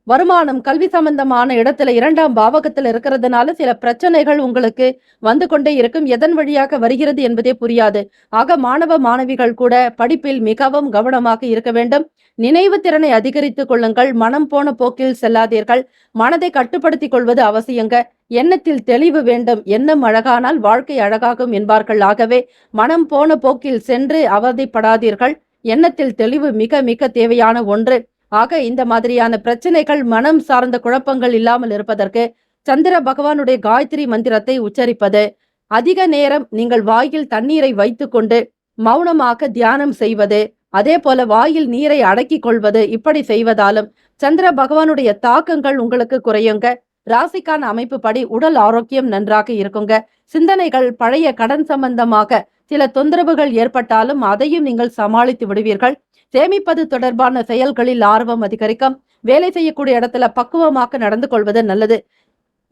Speaker 2: வருமானம், கல்வி சம்பந்தமான இடத்துல 2ஆம் பாவகத்துல இருக்கிறதுனால சில பிரச்சனைகள் உங்களுக்கு வந்து கொண்டே இருக்கும். எதன் வழியாக வருகிறது என்பதே புரியாது. ஆக மாணவ மாணவிகள் கூட படிப்பில் மிகவும் கவனமாக இருக்க வேண்டும். நினைவு திறனை அதிகரித்துக் கொள்ளுங்கள். மனம் போன போக்கில் செல்லாதீர்கள். மனதை கட்டுப்படுத்திக் கொள்வது அவசியங்க. எண்ணத்தில் தெளிவு வேண்டும். எண்ணம் அழகானால் வாழ்க்கை அழகாகும் என்பார்கள். ஆகவே மனம் போன போக்கில் சென்று அவதிப்படாதீர்கள். எண்ணத்தில் தெளிவு மிக மிக தேவையான ஒன்று. ஆக இந்த மாதிரியான பிரச்சனைகள், மனம் சார்ந்த குழப்பங்கள் இல்லாமல் இருப்பதற்கு சந்திர பகவானுடைய காயத்ரி மந்திரத்தை உச்சரிப்பது, அதிக நேரம் நீங்கள் வாயில் தண்ணீரை வைத்துக்கொண்டு மௌனமாக தியானம் செய்வது, அதே போல வாயில் நீரை அடக்கிக் கொள்வது, இப்படி செய்வதாலும் சந்திர பகவானுடைய தாக்கங்கள் உங்களுக்கு குறையுங்க. ராசிக்கான அமைப்பு படி உடல் ஆரோக்கியம் நன்றாக இருக்குங்க. சிந்தனைகள் பழைய கடன் சம்பந்தமாக சில தொந்தரவுகள் ஏற்பட்டாலும் அதையும் நீங்கள் சமாளித்து விடுவீர்கள். சேமிப்பது தொடர்பான செயல்களில் ஆர்வம் அதிகரிக்கும். வேலை செய்யக்கூடிய இடத்துல பக்குவமாக நடந்து கொள்வது நல்லது.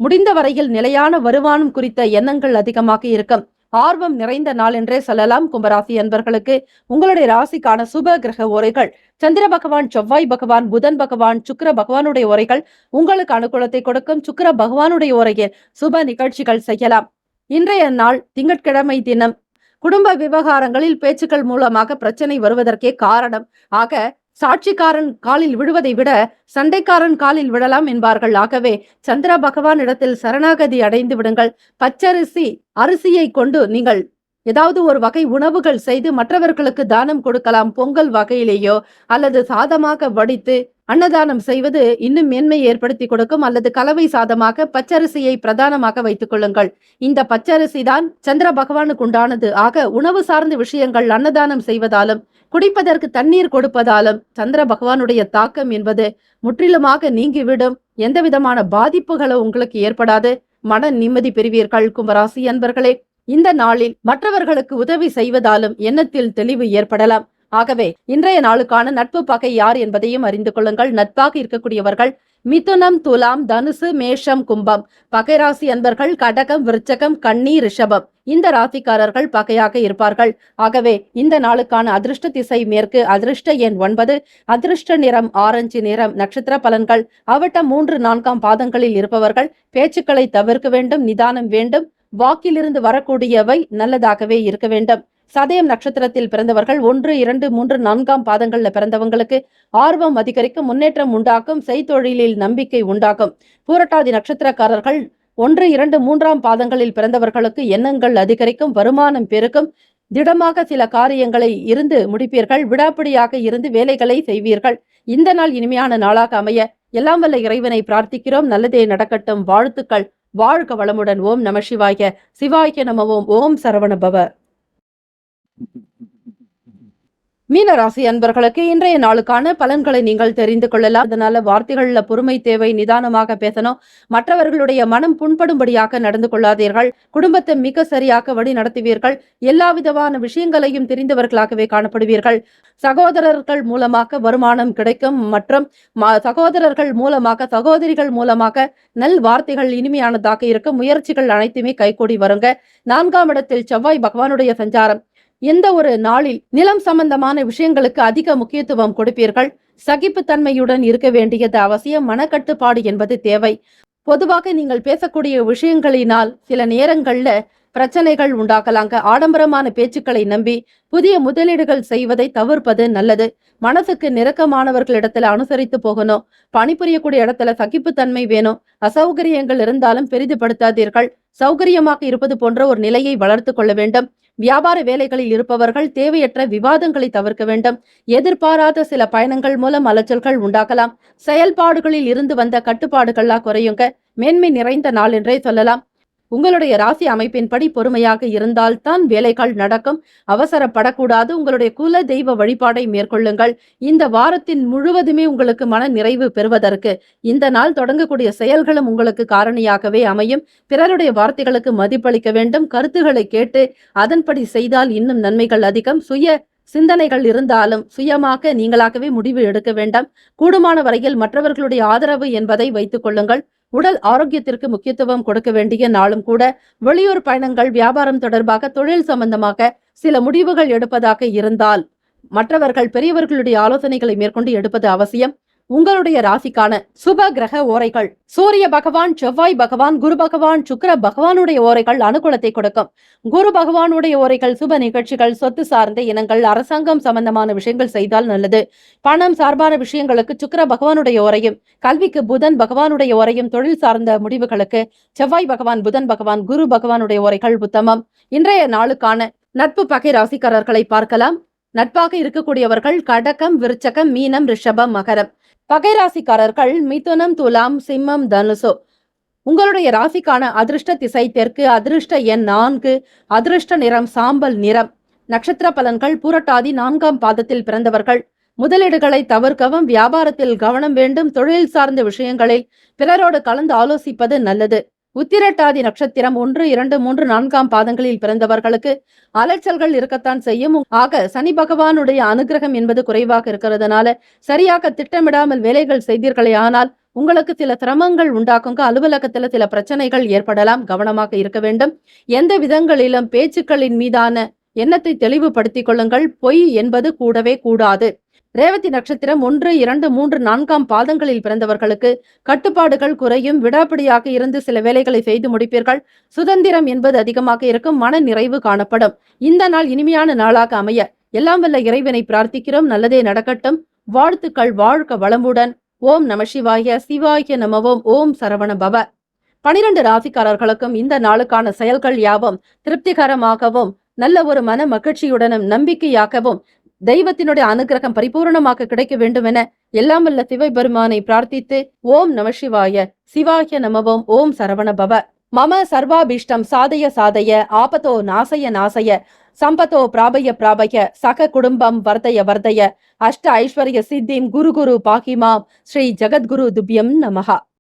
Speaker 2: முடிந்த வரையில் நிலையான வருமானம் குறித்த எண்ணங்கள் அதிகமாக இருக்கும். ஆர்வம் நிறைந்த நாள் என்றே சொல்லலாம். கும்பராசி அன்பர்களுக்கு உங்களுடைய ராசிக்கான சுப கிரக உரைகள் சந்திர பகவான், செவ்வாய் பகவான், புதன் பகவான், சுக்கிர பகவானுடைய உரைகள் உங்களுக்கு அனுகூலத்தை கொடுக்கும். சுக்கிர பகவானுடைய உரையில் சுப நிகழ்ச்சிகள் செய்யலாம். இன்றைய நாள் திங்கட்கிழமை தினம். குடும்ப விவகாரங்களில் பேச்சுக்கள் மூலமாக பிரச்சனை வருவதற்கே காரணம். ஆக சாட்சிக்காரன் காலில் விழுவதை விட சண்டைக்காரன் காலில் விழலாம் என்பார்கள். ஆகவே சந்திர பகவான் இடத்தில் சரணாகதி அடைந்து விடுங்கள். பச்சரிசி அரிசியை கொண்டு நீங்கள் ஏதாவது ஒரு வகை உணவுகள் செய்து மற்றவர்களுக்கு தானம் கொடுக்கலாம். பொங்கல் வகையிலேயோ அல்லது சாதமாக வடித்து அன்னதானம் செய்வது இன்னும் மேன்மை ஏற்படுத்தி கொடுக்கும். அல்லது கலவை சாதமாக பச்சரிசியை பிரதானமாக வைத்துக் கொள்ளுங்கள். இந்த பச்சரிசி தான் சந்திர பகவானுக்கு உண்டானது. ஆக உணவு சார்ந்த விஷயங்கள் அன்னதானம் செய்வதாலும் குடிப்பதற்கு தண்ணீர் கொடுப்பதாலும் சந்திர பகவானுடைய தாக்கம் என்பது முற்றிலுமாக நீங்கிவிடும். எந்த விதமான பாதிப்புகளும் உங்களுக்கு ஏற்படாது. மன நிம்மதி பெறுவீர்கள். கும்பராசி அன்பர்களே, இந்த நாளில் மற்றவர்களுக்கு உதவி செய்வதாலும் எண்ணத்தில் தெளிவு ஏற்படலாம். ஆகவே இன்றைய நாளுக்கான நட்பு பகை யார் என்பதையும் அறிந்து கொள்ளுங்கள். நட்பாக இருக்கக்கூடியவர்கள் மிதுனம், துலாம், தனுசு, மேஷம், கும்பம். பகை ராசி அன்பர்கள் கடகம், விருச்சகம், கன்னி, ரிஷபம். இந்த ராசிக்காரர்கள் பகையாக இருப்பார்கள். ஆகவே இந்த நாளுக்கான அதிர்ஷ்ட திசை மேற்கு, அதிர்ஷ்ட எண் 9, அதிர்ஷ்ட நிறம் ஆரஞ்சு நிறம். நட்சத்திர பலன்கள் அவட்டம் 3, 4 பாதங்களில் இருப்பவர்கள் பேச்சுக்களை தவிர்க்க வேண்டும், நிதானம் வேண்டும். வாக்கிலிருந்து வரக்கூடியவை நல்லதாகவே இருக்க வேண்டும். சதயம் நட்சத்திரத்தில் பிறந்தவர்கள் 1, 2, 3, 4 பாதங்கள்ல பிறந்தவங்களுக்கு ஆர்வம் அதிகரிக்கும், முன்னேற்றம் உண்டாக்கும், செய்தொழிலில் நம்பிக்கை உண்டாகும். பூரட்டாதி நட்சத்திரக்காரர்கள் 1, 2, 3 பாதங்களில் பிறந்தவர்களுக்கு எண்ணங்கள் அதிகரிக்கும், வருமானம் பெருக்கும், திடமாக சில காரியங்களை இருந்து முடிப்பீர்கள், விடாப்பிடியாக இருந்து வேலைகளை செய்வீர்கள். இந்த நாள் இனிமையான நாளாக அமைய எல்லாம் வல்ல இறைவனை பிரார்த்திக்கிறோம். நல்லதே நடக்கட்டும். வாழ்த்துக்கள். வாழ்க வளமுடன். ஓம் நம சிவாய. சிவாய நம. ஓம் சரவண பவ. மீனராசி அன்பர்களுக்கு இன்றைய நாளுக்கான பலன்களை நீங்கள் தெரிந்து கொள்ளலாம். அதனால வார்த்தைகள்ல பொறுமை தேவை, நிதானமாக பேசணும். மற்றவர்களுடைய மனம் புண்படும்படியாக நடந்து கொள்ளாதீர்கள். குடும்பத்தை மிக சரியாக வழி நடத்துவீர்கள். எல்லா விதமான விஷயங்களையும் தெரிந்தவர்களாகவே காணப்படுவீர்கள். சகோதரர்கள் மூலமாக வருமானம் கிடைக்கும் மற்றும் சகோதரர்கள் மூலமாக, சகோதரிகள் மூலமாக நல் வார்த்தைகள் இனிமையானதாக இருக்கும். முயற்சிகள் அனைத்துமே கைகூடி வருங்க. 4ஆம் இடத்தில் செவ்வாய் பகவானுடைய சஞ்சாரம். எந்த ஒரு நாளில் நிலம் சம்பந்தமான விஷயங்களுக்கு அதிக முக்கியத்துவம் கொடுப்பீர்கள். சகிப்புத்தன்மையுடன் இருக்க வேண்டியது அவசியம். மனக்கட்டுப்பாடு என்பது தேவை. பொதுவாக நீங்கள் பேசக்கூடிய விஷயங்களினால் சில நேரங்கள்ல பிரச்சனைகள் உண்டாக்கலாங்க. ஆடம்பரமான பேச்சுக்களை நம்பி புதிய முதலீடுகள் செய்வதை தவிர்ப்பது நல்லது. மனசுக்கு நெருக்கமானவர்களிடத்துல அனுசரித்து போகணும். பணிபுரியக்கூடிய இடத்துல சகிப்புத்தன்மை வேணும். அசௌகரியங்கள் இருந்தாலும் பெரிதுபடுத்தாதீர்கள். சௌகரியமாக இருப்பது போன்ற ஒரு நிலையை வளர்த்து கொள்ள வேண்டும். வியாபார வேலைகளில் இருப்பவர்கள் தேவையற்ற விவாதங்களை தவிர்க்க வேண்டும். எதிர்பாராத சில பயணங்கள் மூலம் அலைச்சல்கள் உண்டாகலாம். செயல்பாடுகளில் இருந்து வந்த கட்டுப்பாடுகள்லாம் குறையுங்க. மேன்மை நிறைந்த நாள் என்றே சொல்லலாம். உங்களுடைய ராசி அமைப்பின்படி பொறுமையாக இருந்தால் தான் வேலைகள் நடக்கும். அவசரப்படக்கூடாது. உங்களுடைய குல தெய்வ வழிபாடை மேற்கொள்ளுங்கள். இந்த வாரத்தின் முழுவதுமே உங்களுக்கு மன நிறைவு பெறுவதற்கு இந்த நாள் தொடங்கக்கூடிய செயல்களும் உங்களுக்கு காரணியாகவே அமையும். பிறருடைய வார்த்தைகளுக்கு மதிப்பளிக்க வேண்டும். கருத்துக்களை கேட்டு அதன்படி செய்தால் இன்னும் நன்மைகள் அதிகம். சுய சிந்தனைகள் இருந்தாலும் சுயமாக நீங்களாகவே முடிவு எடுக்க வேண்டாம். கூடுமான வரையில் மற்றவர்களுடைய ஆதரவு என்பதை வைத்துக் கொள்ளுங்கள். உடல் ஆரோக்கியத்திற்கு முக்கியத்துவம் கொடுக்க வேண்டிய நாளும் கூட. வெளியூர் பயணங்கள், வியாபாரம் தொடர்பாக, தொழில் சம்பந்தமாக சில முடிவுகள் எடுப்பதாக இருந்தால் மற்றவர்கள் பெரியவர்களுடைய ஆலோசனைகளை மேற்கொண்டு எடுப்பது அவசியம். உங்களுடைய ராசிக்கான சுப கிரக ஓரைகள். சூரிய பகவான், செவ்வாய் பகவான், குரு பகவான், சுக்கிர பகவானுடைய ஓரைகள் அனுகூலத்தை கொடுக்கும். குரு பகவானுடைய ஓரைகள் சுப நிகழ்ச்சிகள், சொத்து சார்ந்த இனங்கள், அரசாங்கம் சம்பந்தமான விஷயங்கள் செய்தால் நல்லது. பணம் சார்பான விஷயங்களுக்கு சுக்கிர பகவானுடைய ஓரையும், கல்விக்கு புதன் பகவானுடைய ஓரையும், தொழில் சார்ந்த முடிவுகளுக்கு செவ்வாய் பகவான், புதன் பகவான், குரு பகவானுடைய ஓரைகள் உத்தமம். இன்றைய நாளுக்கான நட்பு பகை ராசிக்காரர்களை பார்க்கலாம். நட்பாக இருக்கக்கூடியவர்கள் கடகம், விருச்சகம், மீனம், ரிஷபம், மகரம். பகை ராசிக்காரர்கள் மிதுனம், துலாம், சிம்மம், தனுசு. உங்களுடைய ராசிக்கான அதிர்ஷ்ட திசை தெற்கு, அதிர்ஷ்ட எண் 4, அதிர்ஷ்ட நிறம் சாம்பல் நிறம். நட்சத்திர பலன்கள் பூரட்டாதி 4ஆம் பாதத்தில் பிறந்தவர்கள் முதலீடுகளை தவிர்க்கவும், வியாபாரத்தில் கவனம் வேண்டும். தொழில் சார்ந்த விஷயங்களில் பிறரோடு கலந்து ஆலோசிப்பது நல்லது. உத்திரட்டாதி நட்சத்திரம் 1, 2, 3, 4ஆம் பாதங்களில் பிறந்தவர்களுக்கு அலைச்சல்கள் இருக்கத்தான் செய்யும். ஆக சனி பகவானுடைய அனுகிரகம் என்பது குறைவாக இருக்கிறதுனால சரியாக திட்டமிடாமல் வேலைகள் செய்தீர்களே ஆனால் உங்களுக்கு சில சிரமங்கள் உண்டாக்குங்க. அலுவலகத்துல சில பிரச்சனைகள் ஏற்படலாம். கவனமாக இருக்க வேண்டும். எந்த விதங்களிலும் பேச்சுக்களின் மீதான எண்ணத்தை தெளிவுபடுத்திக் கொள்ளுங்கள். பொய் என்பது கூடவே கூடாது. ரேவதி நட்சத்திரம் 1, 2, 3, 4ஆம் பாதங்களில் பிறந்தவர்களுக்கு கட்டுப்பாடுகள் குறையும். விடாப்பிடியாக இருந்து சில வேலைகளை செய்து முடிப்பீர்கள். சுதந்திரம் என்பது அதிகமாக இருக்கும். மன நிறைவு காணப்படும். இந்த நாள் இனிமையான நாளாக அமைய எல்லாம் வல்ல இறைவனை பிரார்த்திக்கிறோம். நல்லதே நடக்கட்டும். வாழ்த்துக்கள். வாழ்க வளமுடன். ஓம் நம சிவாய. சிவாய நமவோம். ஓம் சரவண பவ. 12 ராசிக்காரர்களுக்கும் இந்த நாளுக்கான செயல்கள் யாவும் திருப்திகரமாகவும் நல்ல ஒரு மன மகிழ்ச்சியுடனும் நம்பிக்கையாகவும் தெய்வத்தினுடைய அனுகிரகம் பரிபூர்ணமாக கிடைக்க வேண்டும் என எல்லாம் வல்ல சிவபெருமானை பிரார்த்தித்து ஓம் நம சிவாய. சிவாய நமவோம். ஓம் சரவண பவ. மம சர்வாபீஷ்டம் சாதய சாதய ஆபத்தோ நாசய நாசய சம்பதோ பிராபய பிராபய சக குடும்பம் வர்தய வர்தய அஷ்ட ஐஸ்வர்ய சித்திம் குரு குரு பாகிமாம் ஸ்ரீ ஜகத்குரு துப்யம் நமஹா.